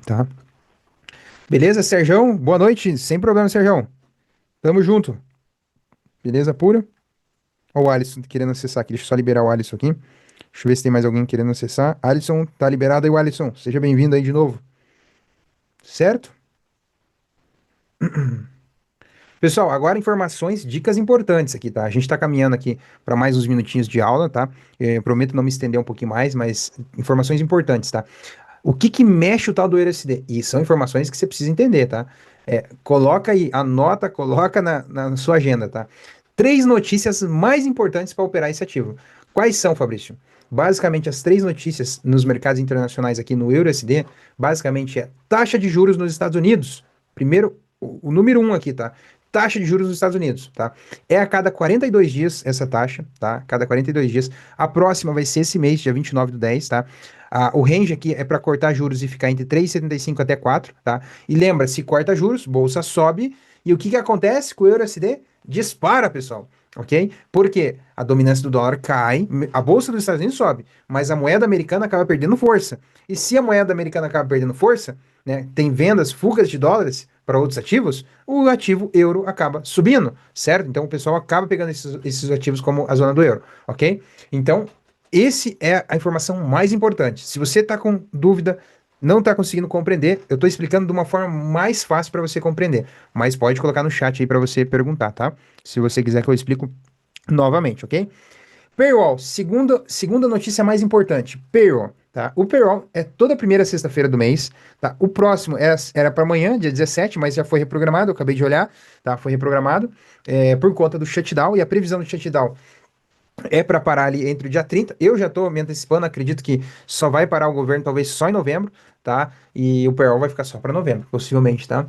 S1: tá? Beleza, Serjão? Boa noite, sem problema, Serjão. Tamo junto. Beleza pura? Ó, o Alisson querendo acessar aqui. Deixa eu só liberar o Alisson aqui. Deixa eu ver se tem mais alguém querendo acessar. Alisson, tá liberado aí, o Alisson. Seja bem-vindo aí de novo. Certo? Pessoal, agora informações, dicas importantes aqui, tá? A gente tá caminhando aqui para mais uns minutinhos de aula, tá? Prometo não me estender um pouquinho mais, mas informações importantes, tá? O que que mexe o tal do EURUSD? E são informações que você precisa entender, tá? Coloca aí, anota, coloca na sua agenda, tá? Três notícias mais importantes para operar esse ativo. Quais são, Fabrício? Basicamente, as três notícias nos mercados internacionais aqui no EURUSD, basicamente é taxa de juros nos Estados Unidos. Primeiro, o número um aqui, tá? Taxa de juros nos Estados Unidos, tá? É a cada 42 dias essa taxa, tá? Cada 42 dias. A próxima vai ser esse mês, dia 29/10, tá? O range aqui é para cortar juros e ficar entre 3,75 até 4, tá? E lembra, se corta juros, bolsa sobe. E o que que acontece com o EURUSD? Dispara, pessoal. Ok? Porque a dominância do dólar cai, a bolsa dos Estados Unidos sobe, mas a moeda americana acaba perdendo força. E se a moeda americana acaba perdendo força, né, tem vendas, fugas de dólares para outros ativos, o ativo euro acaba subindo, certo? Então o pessoal acaba pegando esses ativos como a zona do euro, ok? Então, esse é a informação mais importante. Se você está com dúvida, não está conseguindo compreender, eu estou explicando de uma forma mais fácil para você compreender. Mas pode colocar no chat aí para você perguntar, tá? Se você quiser que eu explico novamente, ok? Payroll, segunda notícia mais importante, payroll, tá? O payroll é toda primeira sexta-feira do mês, tá? O próximo era para amanhã, dia 17, mas já foi reprogramado, eu acabei de olhar, tá? Foi reprogramado por conta do shutdown, e a previsão do shutdown é para parar ali entre o dia 30. Eu já estou me antecipando, acredito que só vai parar o governo talvez só em novembro, tá? E o payroll vai ficar só para novembro, possivelmente, tá?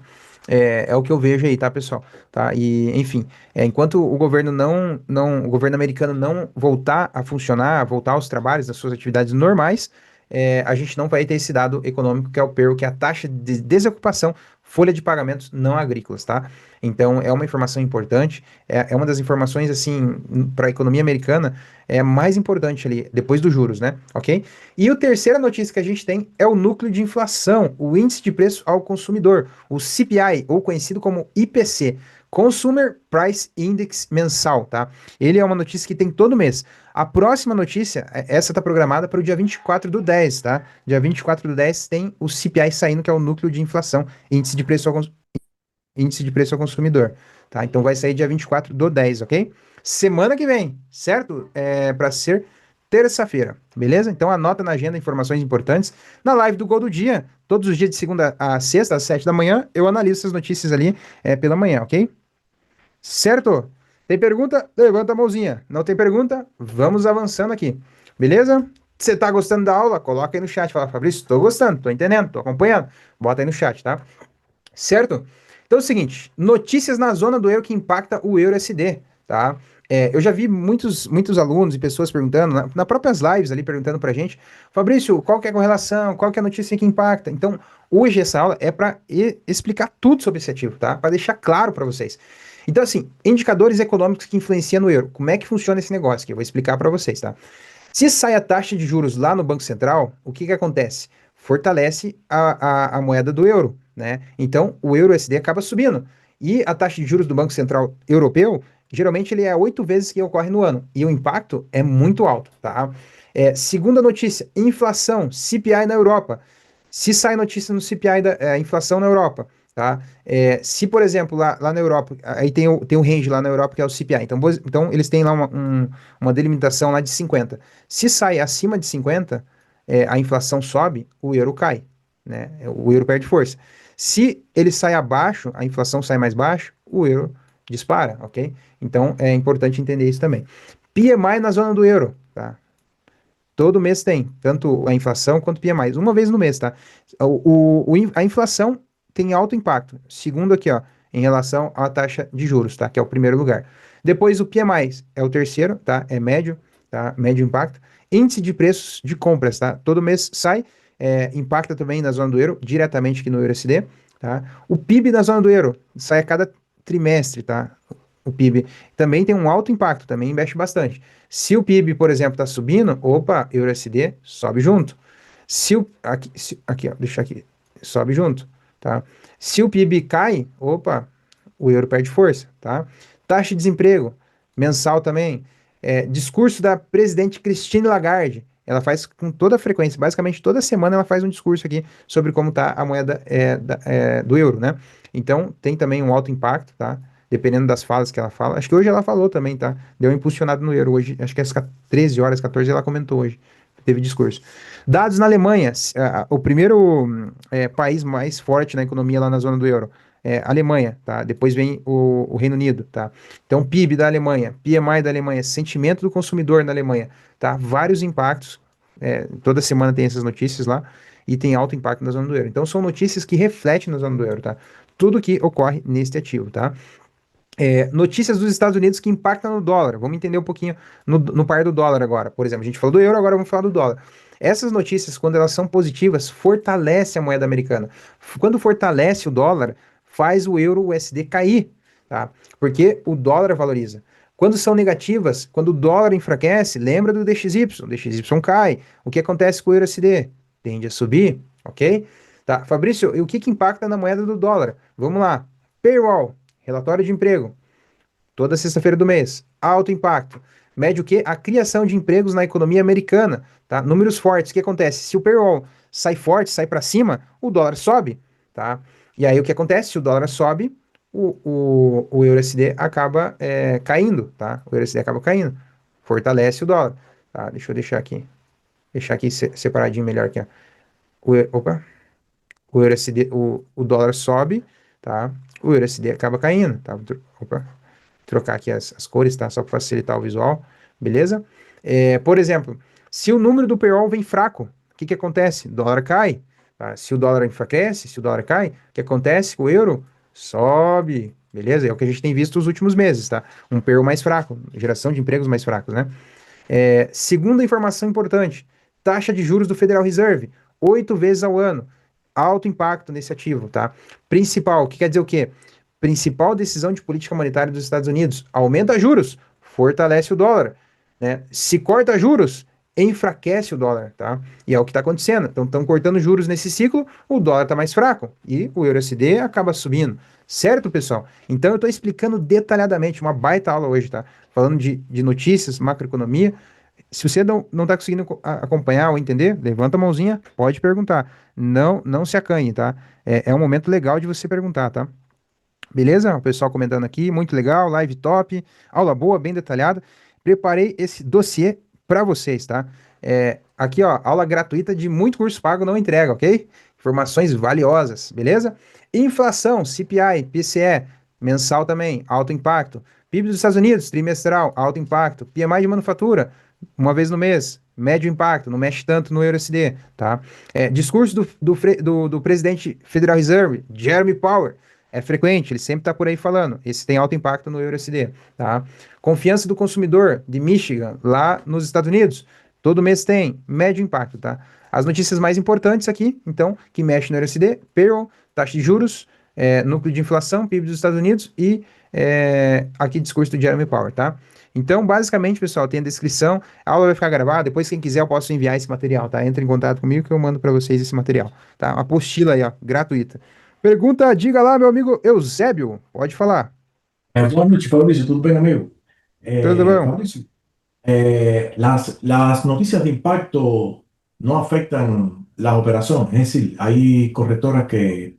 S1: É o que eu vejo aí, tá, pessoal? Tá? E, enfim, enquanto o governo o governo americano não voltar a funcionar, voltar aos trabalhos, às suas atividades normais, a gente não vai ter esse dado econômico que é o payroll, que é a taxa de desocupação, folha de pagamentos não agrícolas, tá? Então, é uma informação importante, é uma das informações, assim, para a economia americana, é mais importante ali, depois dos juros, né? Ok? E a terceira notícia que a gente tem é o núcleo de inflação, o índice de preço ao consumidor, o CPI, ou conhecido como IPC. Consumer Price Index mensal, tá? Ele é uma notícia que tem todo mês. A próxima notícia, essa tá programada para o dia 24/10, tá? Dia 24/10 tem o CPI saindo, que é o núcleo de inflação, índice de preço ao consumidor, tá? Então vai sair dia 24/10, ok? Semana que vem, certo? Para ser terça-feira, beleza? Então anota na agenda informações importantes. Na live do Gol do Dia, todos os dias de segunda a sexta, às 7 da manhã, eu analiso essas notícias ali pela manhã, ok? Certo? Tem pergunta? Levanta a mãozinha. Não tem pergunta? Vamos avançando aqui. Beleza? Você tá gostando da aula? Coloca aí no chat. Fala, Fabrício, tô gostando, tô entendendo, tô acompanhando. Bota aí no chat, tá? Certo? Então é o seguinte, notícias na zona do euro que impacta o euro SD, tá? Eu já vi muitos alunos e pessoas perguntando, na próprias lives ali, perguntando pra gente, Fabrício, qual que é a correlação, qual que é a notícia que impacta? Então, hoje essa aula é para explicar tudo sobre esse ativo, tá? Para deixar claro para vocês. Então, assim, indicadores econômicos que influenciam no euro. Como é que funciona esse negócio aqui? Eu vou explicar para vocês, tá? Se sai a taxa de juros lá no Banco Central, o que que acontece? Fortalece a moeda do euro, né? Então, o euro USD acaba subindo. E a taxa de juros do Banco Central Europeu, geralmente ele é 8 vezes que ocorre no ano. E o impacto é muito alto, tá? Segunda notícia, inflação, CPI na Europa. Se sai notícia no CPI da inflação na Europa, tá? Se, por exemplo, lá na Europa, aí tem o range lá na Europa que é o CPI. Então eles têm lá uma delimitação lá de 50. Se sai acima de 50, a inflação sobe, o euro cai, né? O euro perde força. Se ele sai abaixo, a inflação sai mais baixo, o euro dispara, ok? Então é importante entender isso também. PMI na zona do euro, tá? Todo mês tem, tanto a inflação quanto o PMI, uma vez no mês, tá? A inflação tem alto impacto, segundo aqui, ó, em relação à taxa de juros, tá? Que é o primeiro lugar. Depois o PMI é o terceiro, tá? É médio, tá? Médio impacto. Índice de preços de compras, tá? Todo mês sai, impacta também na zona do euro, diretamente aqui no EURUSD, tá? O PIB da zona do euro sai a cada trimestre, tá? O PIB também tem um alto impacto, também mexe bastante. Se o PIB, por exemplo, está subindo, opa, EURUSD sobe junto. Aqui, ó, deixa aqui, sobe junto, tá? Se o PIB cai, opa, o euro perde força, tá? Taxa de desemprego mensal também. Discurso da presidente Christine Lagarde. Ela faz com toda a frequência, basicamente toda semana ela faz um discurso aqui sobre como está a moeda do euro, né? Então tem também um alto impacto, tá? Dependendo das falas que ela fala. Acho que hoje ela falou também, tá? Deu uma impulsionada no euro hoje. Acho que às 13 horas, 14, ela comentou hoje. Teve discurso. Dados na Alemanha. O primeiro país mais forte na economia lá na zona do euro. Alemanha, tá? Depois vem o Reino Unido, tá? Então, PIB da Alemanha, PMI da Alemanha, sentimento do consumidor na Alemanha, tá? Vários impactos. Toda semana tem essas notícias lá e tem alto impacto na zona do euro. Então, são notícias que refletem na zona do euro, tá? Tudo que ocorre neste ativo, tá? Notícias dos Estados Unidos que impactam no dólar. Vamos entender um pouquinho no par do dólar agora. Por exemplo, a gente falou do euro, agora vamos falar do dólar. Essas notícias, quando elas são positivas, fortalece a moeda americana. Quando fortalece o dólar, faz o euro USD cair, tá? Porque o dólar valoriza. Quando são negativas, quando o dólar enfraquece, lembra do DXY. O DXY cai. O que acontece com o euro USD? Tende a subir, ok? Tá, Fabrício, e o que que impacta na moeda do dólar? Vamos lá. Payroll. Relatório de emprego, toda sexta-feira do mês. Alto impacto. Mede o quê? A criação de empregos na economia americana, tá? Números fortes. O que acontece? Se o payroll sai forte, sai para cima, o dólar sobe, tá? E aí o que acontece? Se o dólar sobe, o EURUSD acaba caindo, tá? O EURUSD acaba caindo. Fortalece o dólar, tá? Deixa eu deixar aqui separadinho melhor aqui, ó. Opa. O EURUSD, o dólar sobe, tá? O EURUSD acaba caindo, tá? Opa, trocar aqui as cores, tá? Só para facilitar o visual, beleza? Por exemplo, se o número do payroll vem fraco, o que que acontece? O dólar cai, tá? Se o dólar enfraquece, se o dólar cai, o que acontece? O euro sobe, beleza? É o que a gente tem visto nos últimos meses, tá? Um payroll mais fraco, geração de empregos mais fracos, né? Segunda informação importante, taxa de juros do Federal Reserve, 8 vezes ao ano, alto impacto nesse ativo, tá? Principal, o que quer dizer o quê? Principal decisão de política monetária dos Estados Unidos, aumenta juros, fortalece o dólar, né? Se corta juros, enfraquece o dólar, tá? E é o que está acontecendo. Então, estão cortando juros nesse ciclo, o dólar está mais fraco e o EURUSD acaba subindo. Certo, pessoal? Então, eu estou explicando detalhadamente, uma baita aula hoje, tá? Falando de notícias, macroeconomia. Se você não está conseguindo acompanhar ou entender, levanta a mãozinha, pode perguntar. Não se acanhe, tá? É um momento legal de você perguntar, tá? Beleza? O pessoal comentando aqui, muito legal, live top, aula boa, bem detalhada. Preparei esse dossiê para vocês, tá? Aqui, ó, aula gratuita de muito curso pago não entrega, ok? Informações valiosas, beleza? Inflação, CPI, PCE, mensal também, alto impacto. PIB dos Estados Unidos, trimestral, alto impacto. PMI de manufatura, uma vez no mês, médio impacto, não mexe tanto no EURUSD, tá? Discurso do presidente Federal Reserve, Jeremy Powell, é frequente, ele sempre está por aí falando. Esse tem alto impacto no EURUSD, tá? Confiança do consumidor de Michigan, lá nos Estados Unidos, todo mês tem médio impacto, tá? As notícias mais importantes aqui, então, que mexem no EURUSD, payroll, taxa de juros, núcleo de inflação, PIB dos Estados Unidos e aqui discurso do Jeremy Powell, tá? Então, basicamente, pessoal, tem a descrição, a aula vai ficar gravada, depois quem quiser eu posso enviar esse material, tá? Entre em contato comigo que eu mando para vocês esse material, tá? Uma apostila aí, ó, gratuita. Pergunta, diga lá, meu amigo Eusébio. Pode falar.
S3: Boa noite, Fabrício. Tudo bem, amigo?
S1: Tudo bom?
S3: Fabrício, las noticias de impacto no afectan las operaciones. Es decir, hay correctoras que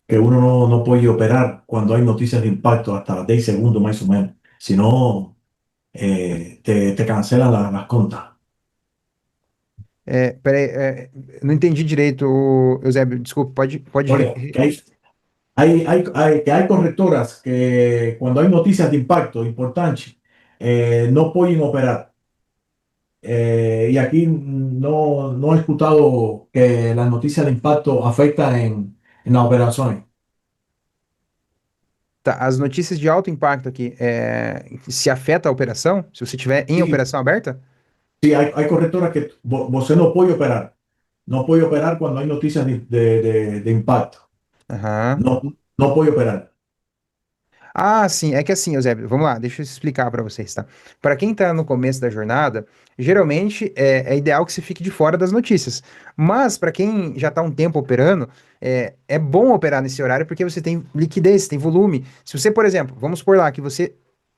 S3: uno no puede operar cuando hay noticias de impacto hasta 10 segundos más o menos. Si no, te cancelan las cuentas.
S1: Peraí, não entendi direito, Eusébio. Desculpa, pode
S3: Oye, que hay correctoras que cuando hay noticias de impacto importantes no pueden operar. Y aquí no he escuchado que las noticias de impacto afectan en las operaciones.
S1: Tá, as notícias de alto impacto aqui, se afeta a operação? Se você tiver em
S3: Sí,
S1: operação aberta?
S3: sí, hay correctoras que você no puede operar. No puede operar cuando hay noticias de impacto.
S1: Aham.
S3: No, no puede operar.
S1: Ah, sim, é que assim, Eusébio, vamos lá, deixa eu explicar para vocês, tá? Para quem tá no começo da jornada, geralmente é ideal que você fique de fora das notícias. Mas para quem já tá um tempo operando, é bom operar nesse horário porque você tem liquidez, tem volume. Se você, por exemplo, vamos supor lá que você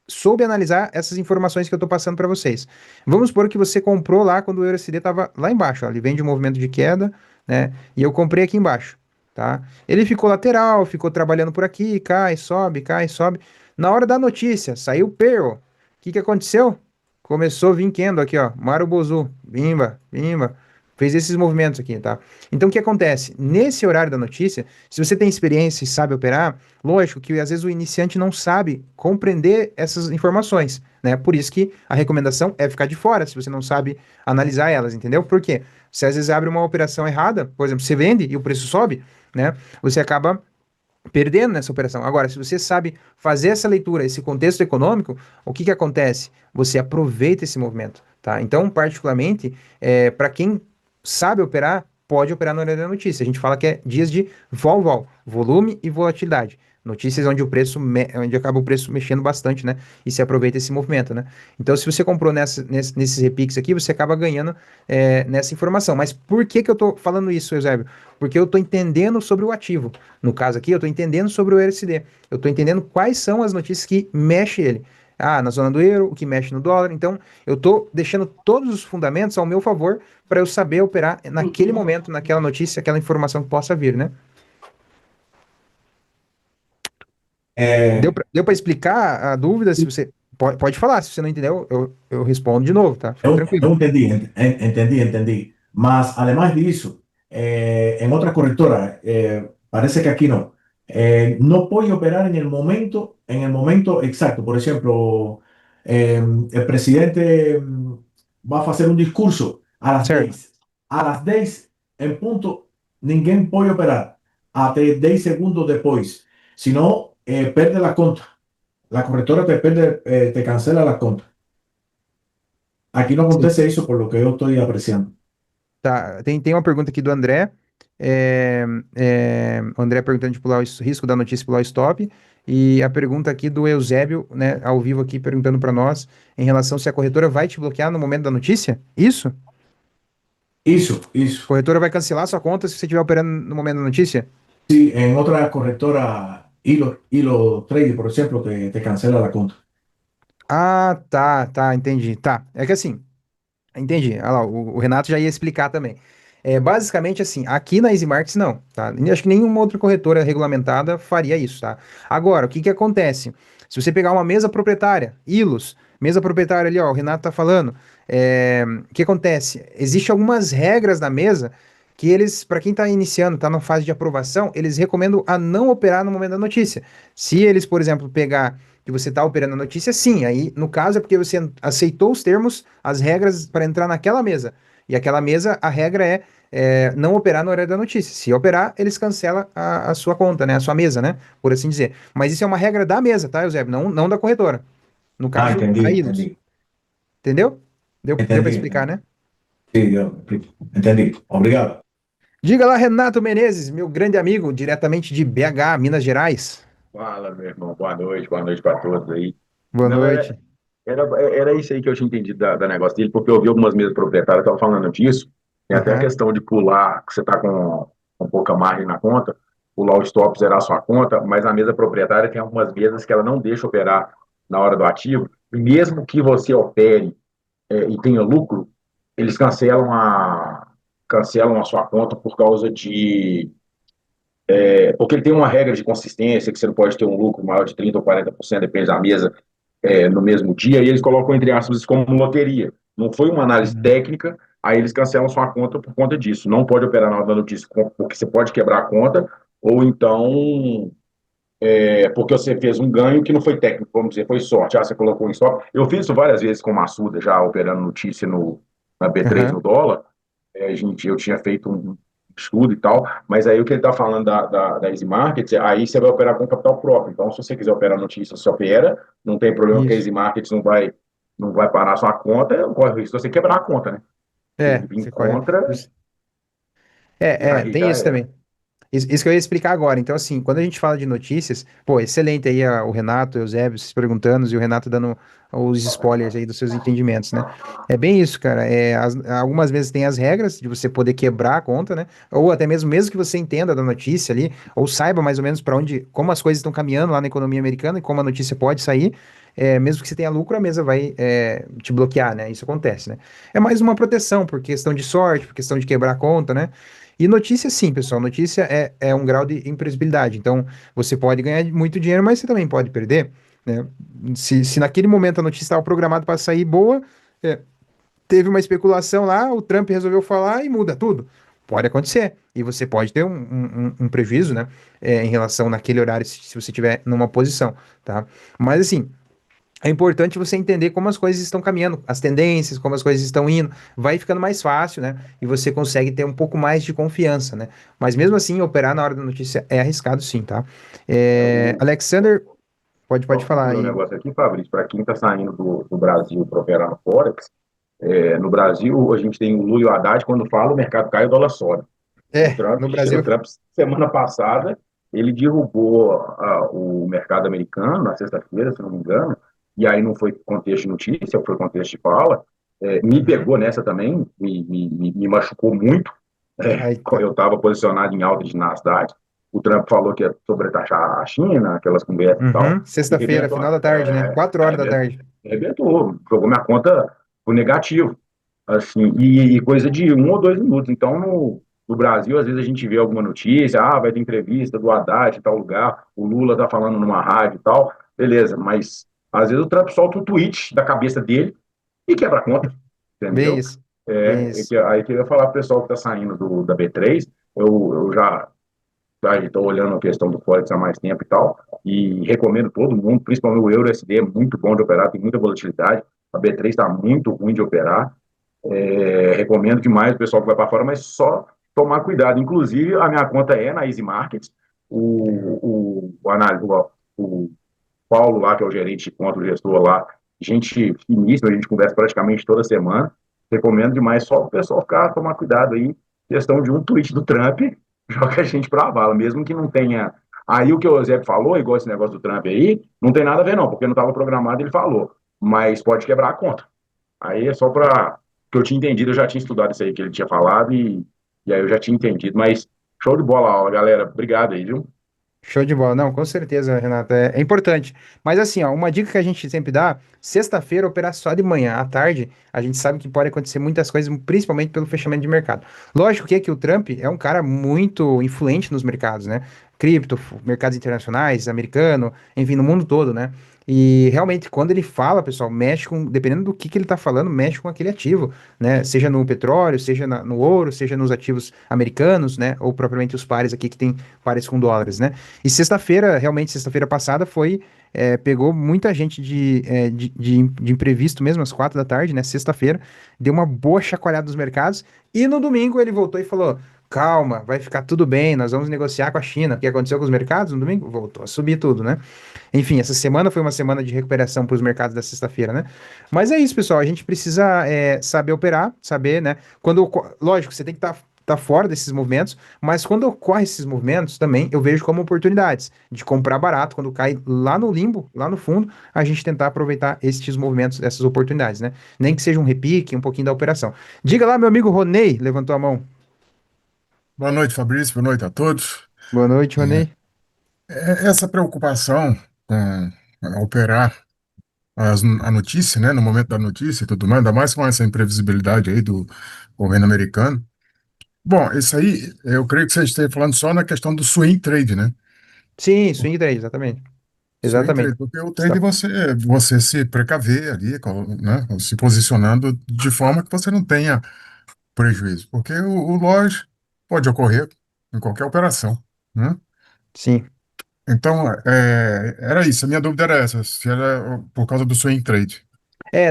S1: soube analisar essas informações que eu tô passando para vocês. Vamos supor que você comprou lá quando o EURUSD tava lá embaixo, ó, ele vem de um movimento de queda, né? E eu comprei aqui embaixo. Tá? Ele ficou lateral, ficou trabalhando por aqui, cai, sobe, cai, sobe. Na hora da notícia, saiu o Pearl. O que que aconteceu? Começou vindo aqui, ó, Marubozu, bimba, bimba. Fez esses movimentos aqui, tá? Então, o que acontece? Nesse horário da notícia, se você tem experiência e sabe operar, lógico que às vezes o iniciante não sabe compreender essas informações, né? Por isso que a recomendação é ficar de fora, se você não sabe analisar elas, entendeu? Por quê? Você às vezes abre uma operação errada, por exemplo, você vende e o preço sobe, né? Você acaba perdendo nessa operação. Agora, se você sabe fazer essa leitura, esse contexto econômico, o que que acontece? Você aproveita esse movimento, tá? Então, particularmente, para quem sabe operar, pode operar no horário da notícia. A gente fala que é dias de vol-vol, volume e volatilidade. Notícias onde onde acaba o preço mexendo bastante, né? E se aproveita esse movimento, né? Então, se você comprou nesses repiques aqui, você acaba ganhando nessa informação. Mas por que que eu tô falando isso, Eusébio? Porque eu tô entendendo sobre o ativo. No caso aqui, eu estou entendendo sobre o LCD. Eu estou entendendo quais são as notícias que mexem ele. Ah, na zona do euro, o que mexe no dólar. Então, eu estou deixando todos os fundamentos ao meu favor para eu saber operar naquele momento, naquela notícia, aquela informação que possa vir, né?
S3: Eh,
S1: Deu para explicar a dúvida? Se você pode falar, se você não entendeu, eu respondo de novo, tá? Fica tranquilo.
S3: Eu entendí, entendí. Mas además de eso, en otra correctora, parece que aquí no puede operar en el momento exacto. Por ejemplo, el presidente va a hacer un discurso a las
S1: Certo.
S3: 10. A las 10 en punto, ninguém puede operar hasta 10 segundos después. Si no, pierde la conta. La correctora te cancela la conta. Aquí no
S1: Sim.
S3: acontece eso por lo que yo estoy apreciando.
S1: Tá, tem uma pergunta aqui do André. O André perguntando de pular o risco da notícia pular o stop. E a pergunta aqui do Eusébio, né, ao vivo aqui, perguntando para nós em relação se a corretora vai te bloquear no momento da notícia? Isso?
S3: Isso.
S1: Corretora vai cancelar a sua conta se você estiver operando no momento da notícia?
S3: Sí, en otra correctora, Hilo Trade, por ejemplo, te cancela la cuenta.
S1: Ah, tá, entendi. Tá. É que assim, entendi. Olha lá, o Renato já ia explicar também. É, basicamente assim, aqui na Easy Markets não, tá? E acho que nenhuma outra corretora regulamentada faria isso, tá? Agora, o que que acontece? Se você pegar uma mesa proprietária, Ilos, mesa proprietária ali, ó, o Renato tá falando, o que acontece? Existem algumas regras da mesa que eles, para quem tá iniciando, tá na fase de aprovação, eles recomendam a não operar no momento da notícia. Se eles, por exemplo, pegar que você está operando a notícia, sim. Aí, no caso, é porque você aceitou os termos, as regras para entrar naquela mesa. E aquela mesa, a regra é não operar no horário da notícia. Se operar, eles cancelam a sua conta, né? A sua mesa, né? Por assim dizer. Mas isso é uma regra da mesa, tá, Eusébio? Não da corretora. No
S3: Ah,
S1: caso, a Ilus.
S3: entendí,
S1: Entendeu? Deu para explicar,
S3: entendí.
S1: né?
S3: Sí, yo entendí. Obrigado.
S1: Diga lá, Renato Menezes, meu grande amigo, diretamente de BH, Minas Gerais.
S4: Fala, meu irmão. Boa noite para todos aí.
S1: Boa
S4: Não,
S1: noite.
S4: era isso aí que eu tinha entendido da negócio dele, porque eu vi algumas mesas proprietárias que estavam falando disso. Tem até a
S1: Aham.
S4: questão de pular, que você está com pouca margem na conta, pular o stop, zerar a sua conta, mas a mesa proprietária tem algumas mesas que ela não deixa operar na hora do ativo, e mesmo que você opere e tenha lucro, eles cancelam a sua conta por causa de porque ele tem uma regra de consistência, que você não pode ter um lucro maior de 30% ou 40%, depende da mesa, no mesmo dia, e eles colocam, entre aspas, isso como loteria. Não foi uma análise
S1: Uhum.
S4: técnica, aí eles cancelam sua conta por conta disso. Não pode operar na hora da notícia, porque você pode quebrar a conta, ou então porque você fez um ganho que não foi técnico, vamos dizer, foi sorte. Ah, você colocou em sorte. Eu fiz isso várias vezes com o Massuda, já operando notícia na B3 no
S1: Aham.
S4: dólar, eu tinha feito um estudo e tal, mas aí o que ele está falando da Easy Markets, aí você vai operar com capital próprio. Então, se você quiser operar notícia, você opera, não tem problema, porque a
S1: Isso.
S4: Easy Markets não vai parar a sua conta, corre o risco de você quebrar a conta, né? Tem que vir
S1: Você corre.
S4: contra, e aí
S1: Tem
S4: já
S1: isso
S4: era.
S1: também. Isso que eu ia explicar agora. Então, assim, quando a gente fala de notícias, pô, excelente aí o Renato, o Eusébio se perguntando e o Renato dando os spoilers aí dos seus entendimentos, né? É bem isso, cara. Algumas vezes tem as regras de você poder quebrar a conta, né? Ou até mesmo que você entenda da notícia ali, ou saiba mais ou menos para onde, como as coisas estão caminhando lá na economia americana e como a notícia pode sair. Mesmo que você tenha lucro, a mesa vai te bloquear, né? Isso acontece, né? É mais uma proteção por questão de sorte, por questão de quebrar a conta, né? E notícia, sim, pessoal. Notícia é um grau de imprevisibilidade. Então, você pode ganhar muito dinheiro, mas você também pode perder, né? Se naquele momento a notícia estava programada para sair boa, é, teve uma especulação lá, o Trump resolveu falar e muda tudo. Pode acontecer. E você pode ter um prejuízo, né? Em relação naquele horário, se você estiver numa posição, tá? Mas assim. É importante você entender como as coisas estão caminhando, as tendências, como as coisas estão indo. Vai ficando mais fácil, né? E você consegue ter um pouco mais de confiança, né? Mas mesmo assim, operar na hora da notícia é arriscado, sim, tá? Alexander, pode
S4: Só
S1: falar
S4: concluir um
S1: aí.
S4: negócio aqui, Fabrício, para quem está saindo do Brasil para operar no Forex, no Brasil a gente tem o Lula e o Haddad, quando fala o mercado cai, o dólar sobe.
S1: No
S4: O
S1: Brasil.
S4: Trump, semana passada, ele derrubou o mercado americano, na sexta-feira, se não me engano, e aí não foi contexto de notícia, foi contexto de fala, me
S1: Uhum.
S4: pegou nessa também, me machucou muito,
S1: Aí
S4: quando
S1: tá.
S4: eu estava posicionado em alta de Nasdaq, o Trump falou que ia sobretaxar a China, aquelas conversas e tal,
S1: Uhum.
S4: e
S1: Sexta-feira,
S4: arrebentou,
S1: final da tarde, né? 4 horas da tarde.
S4: arrebentou, jogou minha conta pro negativo, assim, e coisa de 1 ou 2 minutos. Então, no Brasil, às vezes a gente vê alguma notícia, vai ter entrevista do Haddad em tal lugar, o Lula tá falando numa rádio e tal, beleza, mas às vezes o Trump solta um tweet da cabeça dele e quebra a conta,
S1: Bem
S4: entendeu?
S1: isso. Bem isso.
S4: Aí que eu ia falar pro pessoal que tá saindo da B3, eu já estou olhando a questão do Forex há mais tempo e tal, e recomendo todo mundo, principalmente o Euro SD, é muito bom de operar, tem muita volatilidade, a B3 está muito ruim de operar, recomendo demais o pessoal que vai para fora, mas só tomar cuidado. Inclusive, a minha conta é na Easy Markets, o Paulo lá, que é o gerente de conta, o gestor lá, gente finíssima, a gente conversa praticamente toda semana, recomendo demais só o pessoal tomar cuidado aí, questão de um tweet do Trump, joga a gente para a vala, mesmo que não tenha. Aí o que o Zé falou, igual esse negócio do Trump aí, não tem nada a ver não, porque não estava programado, ele falou, mas pode quebrar a conta. Aí é só para que eu tinha entendido, eu já tinha estudado isso aí que ele tinha falado e aí eu já tinha entendido. Mas show de bola a aula, galera. Obrigado aí, viu?
S1: Show de bola. Não, com certeza, Renata. É importante. Mas assim, ó, uma dica que a gente sempre dá, sexta-feira operar só de manhã. À tarde, a gente sabe que pode acontecer muitas coisas, principalmente pelo fechamento de mercado. Lógico que o Trump é um cara muito influente nos mercados, né? Cripto, mercados internacionais, americano, enfim, no mundo todo, né? E realmente, quando ele fala, pessoal, mexe com, dependendo do que ele tá falando, mexe com aquele ativo, né? Seja no petróleo, seja no ouro, seja nos ativos americanos, né? Ou propriamente os pares aqui que tem pares com dólares, né? E sexta-feira, realmente, sexta-feira passada foi. Pegou muita gente de imprevisto mesmo, às 4 da tarde, né? Sexta-feira, deu uma boa chacoalhada nos mercados. E no domingo ele voltou e falou: calma, vai ficar tudo bem, nós vamos negociar com a China. O que aconteceu com os mercados no domingo? Voltou a subir tudo, né? Enfim, essa semana foi uma semana de recuperação para os mercados da sexta-feira, né? Mas é isso, pessoal. A gente precisa saber operar, saber, né? Lógico, você tem que estar tá fora desses movimentos, mas quando ocorrem esses movimentos também eu vejo como oportunidades de comprar barato, quando cai lá no limbo, lá no fundo, a gente tentar aproveitar esses movimentos, essas oportunidades, né? Nem que seja um repique, um pouquinho da operação. Diga lá, meu amigo Ronei, levantou a mão.
S5: Boa noite, Fabrício. Boa noite a todos.
S1: Boa noite, Ronei.
S5: Essa preocupação com operar a notícia, né, no momento da notícia e tudo mais, ainda mais com essa imprevisibilidade aí do governo americano. Bom, isso aí, eu creio que você esteja falando só na questão do swing trade, né?
S1: Sim, swing trade, exatamente.
S5: Swing
S1: Exatamente.
S5: trade, porque o trade
S1: Está-
S5: você se precaver ali, né, se posicionando de forma que você não tenha prejuízo, porque o loss pode ocorrer em qualquer operação, né?
S1: Sim.
S5: Então, era isso. A minha dúvida era essa, se era por causa do swing trade.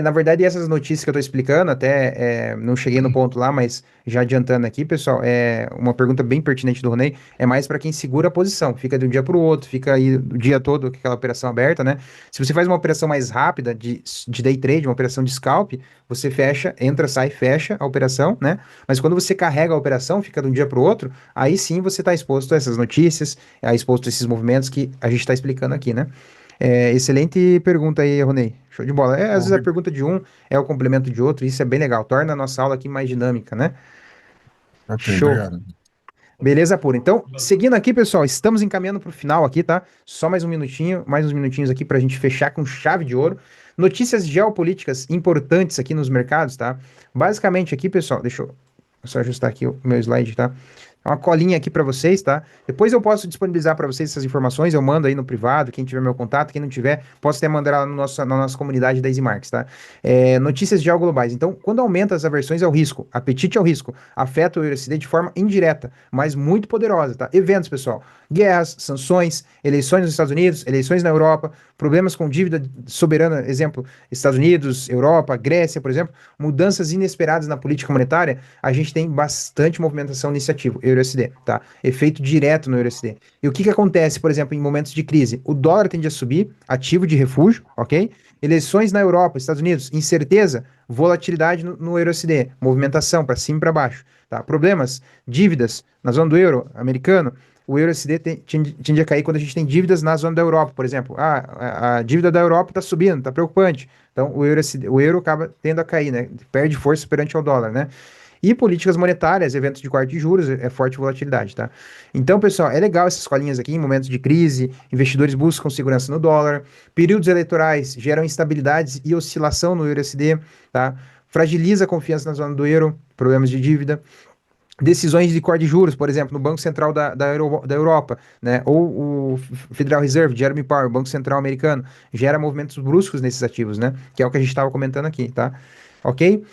S1: Na verdade, essas notícias que eu tô explicando, até não cheguei no ponto lá, mas já adiantando aqui, pessoal, é uma pergunta bem pertinente do Ronei, é mais para quem segura a posição, fica de um dia para o outro, fica aí o dia todo com aquela operação aberta, né? Se você faz uma operação mais rápida de day trade, uma operação de scalp, você fecha, entra, sai, fecha a operação, né? Mas quando você carrega a operação, fica de um dia para o outro, aí sim você está exposto a essas notícias, exposto a esses movimentos que a gente está explicando aqui, né? Excelente pergunta aí, Ronei. Show de bola. Às vezes a
S5: Obri-
S1: pergunta de um é o complemento de outro, e isso é bem legal. Torna a nossa aula aqui mais dinâmica, né?
S5: Ok,
S1: Show.
S5: obrigado.
S1: Beleza pura. Então, seguindo aqui, pessoal, estamos encaminhando para o final aqui, tá? Só mais um minutinho, mais uns minutinhos aqui para a gente fechar com chave de ouro. Notícias geopolíticas importantes aqui nos mercados, tá? Basicamente aqui, pessoal, deixa eu só ajustar aqui o meu slide, tá? Uma colinha aqui para vocês, tá? Depois eu posso disponibilizar para vocês essas informações, eu mando aí no privado, quem tiver meu contato, quem não tiver, posso até mandar lá no na nossa comunidade da Easy Markets, tá? Notícias geoglobais. Então, quando aumenta as aversões ao risco, apetite ao risco, afeta o USD de forma indireta, mas muito poderosa, tá? Eventos, pessoal. Guerras, sanções, eleições nos Estados Unidos, eleições na Europa, problemas com dívida soberana, exemplo, Estados Unidos, Europa, Grécia, por exemplo, mudanças inesperadas na política monetária, a gente tem bastante movimentação nesse ativo, EURUSD, tá? Efeito direto no EURUSD. E o que que acontece, por exemplo, em momentos de crise? O dólar tende a subir, ativo de refúgio, ok? Eleições na Europa, Estados Unidos, incerteza, volatilidade no EURUSD, movimentação para cima e para baixo, tá? Problemas, dívidas na zona do euro americano, o EURUSD tende a cair quando a gente tem dívidas na zona da Europa, por exemplo. A dívida da Europa está subindo, está preocupante. Então, o euro acaba tendo a cair, né? Perde força perante ao dólar, né? E políticas monetárias, eventos de corte de juros, forte volatilidade, tá? Então, pessoal, é legal essas colinhas aqui em momentos de crise, investidores buscam segurança no dólar, períodos eleitorais geram instabilidades e oscilação no euro-USD, tá? Fragiliza a confiança na zona do euro, problemas de dívida, decisões de corte de juros, por exemplo, no Banco Central da Europa, né? Ou o Federal Reserve, Jeremy Powell, Banco Central americano, gera movimentos bruscos nesses ativos, né? Que é o que a gente estava comentando aqui, tá? Ok?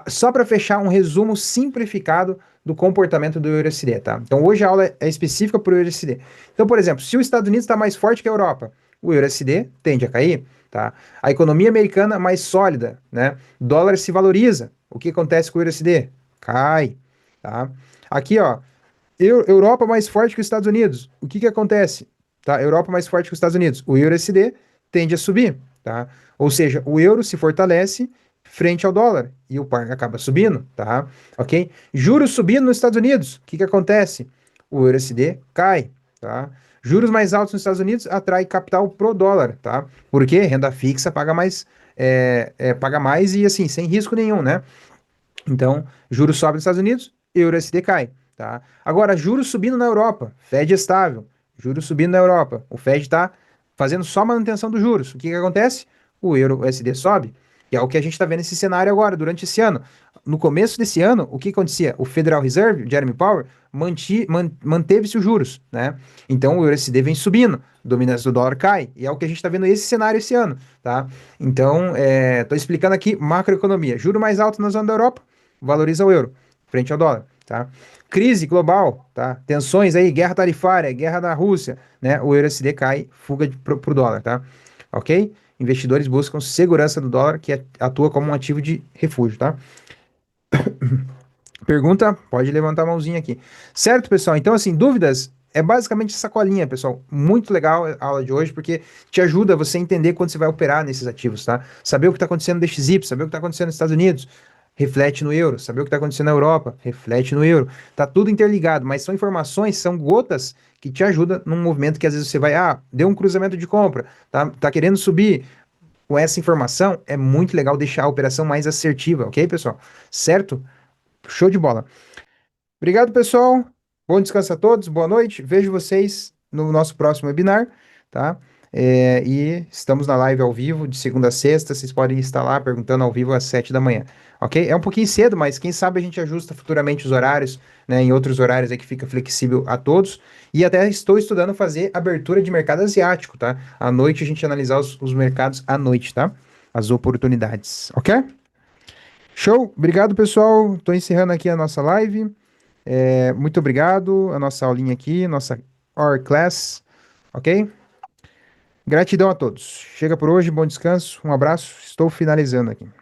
S1: Só para fechar um resumo simplificado do comportamento do EURUSD, tá? Então hoje a aula é específica para o EURUSD. Então, por exemplo, se os Estados Unidos está mais forte que a Europa, o EURUSD tende a cair, tá? A economia americana mais sólida, né? Dólar se valoriza. O que acontece com o EURUSD? Cai, tá? Aqui, ó, Europa mais forte que os Estados Unidos. O que que acontece? Tá? Europa mais forte que os Estados Unidos. O EURUSD tende a subir, tá? Ou seja, o euro se fortalece frente ao dólar e o par acaba subindo, tá? Ok? Juros subindo nos Estados Unidos. O que que acontece? O EURUSD cai, tá? Juros mais altos nos Estados Unidos atrai capital pro dólar, tá? Porque renda fixa paga mais e assim, sem risco nenhum, né? Então, juros sobe nos Estados Unidos, euro USD cai, tá? Agora, juros subindo na Europa, Fed estável, juros subindo na Europa, o Fed está fazendo só manutenção dos juros. O que que acontece? O euro USD sobe, que é o que a gente está vendo nesse cenário agora, durante esse ano. No começo desse ano, o que acontecia? O Federal Reserve, Jeremy Powell, manteve-se os juros, né? Então o USD vem subindo, a dominância do dólar cai, e é o que a gente está vendo esse cenário esse ano, tá? Então, estou explicando aqui macroeconomia. Juro mais alto na zona da Europa, valoriza o euro frente ao dólar, tá? Crise global, tá? Tensões aí, guerra tarifária, guerra da Rússia, né? O euro USD cai, fuga pro dólar, tá? Ok? Investidores buscam segurança do dólar, que atua como um ativo de refúgio, tá? Pergunta? Pode levantar a mãozinha aqui. Certo, pessoal? Então, assim, dúvidas? É basicamente essa colinha, pessoal. Muito legal a aula de hoje, porque te ajuda você a entender quando você vai operar nesses ativos, tá? Saber o que está acontecendo no DXY, saber o que está acontecendo nos Estados Unidos, reflete no euro. Saber o que está acontecendo na Europa, reflete no euro. Tá tudo interligado, mas são informações, são gotas que te ajudam num movimento que às vezes você vai, deu um cruzamento de compra, tá querendo subir. Com essa informação, é muito legal deixar a operação mais assertiva, ok, pessoal? Certo? Show de bola. Obrigado, pessoal. Bom descanso a todos. Boa noite. Vejo vocês no nosso próximo webinar, tá? E estamos na live ao vivo, de segunda a sexta. Vocês podem estar lá perguntando ao vivo às 7 da manhã, ok? É um pouquinho cedo, mas quem sabe a gente ajusta futuramente os horários, né? Em outros horários aí que fica flexível a todos. E até estou estudando fazer abertura de mercado asiático, tá? À noite a gente analisar os mercados à noite, tá? As oportunidades, ok? Show. Obrigado, pessoal. Estou encerrando aqui a nossa live. Muito obrigado. A nossa aulinha aqui, nossa Our Class, ok? Gratidão a todos. Chega por hoje, bom descanso, um abraço. Estou finalizando aqui.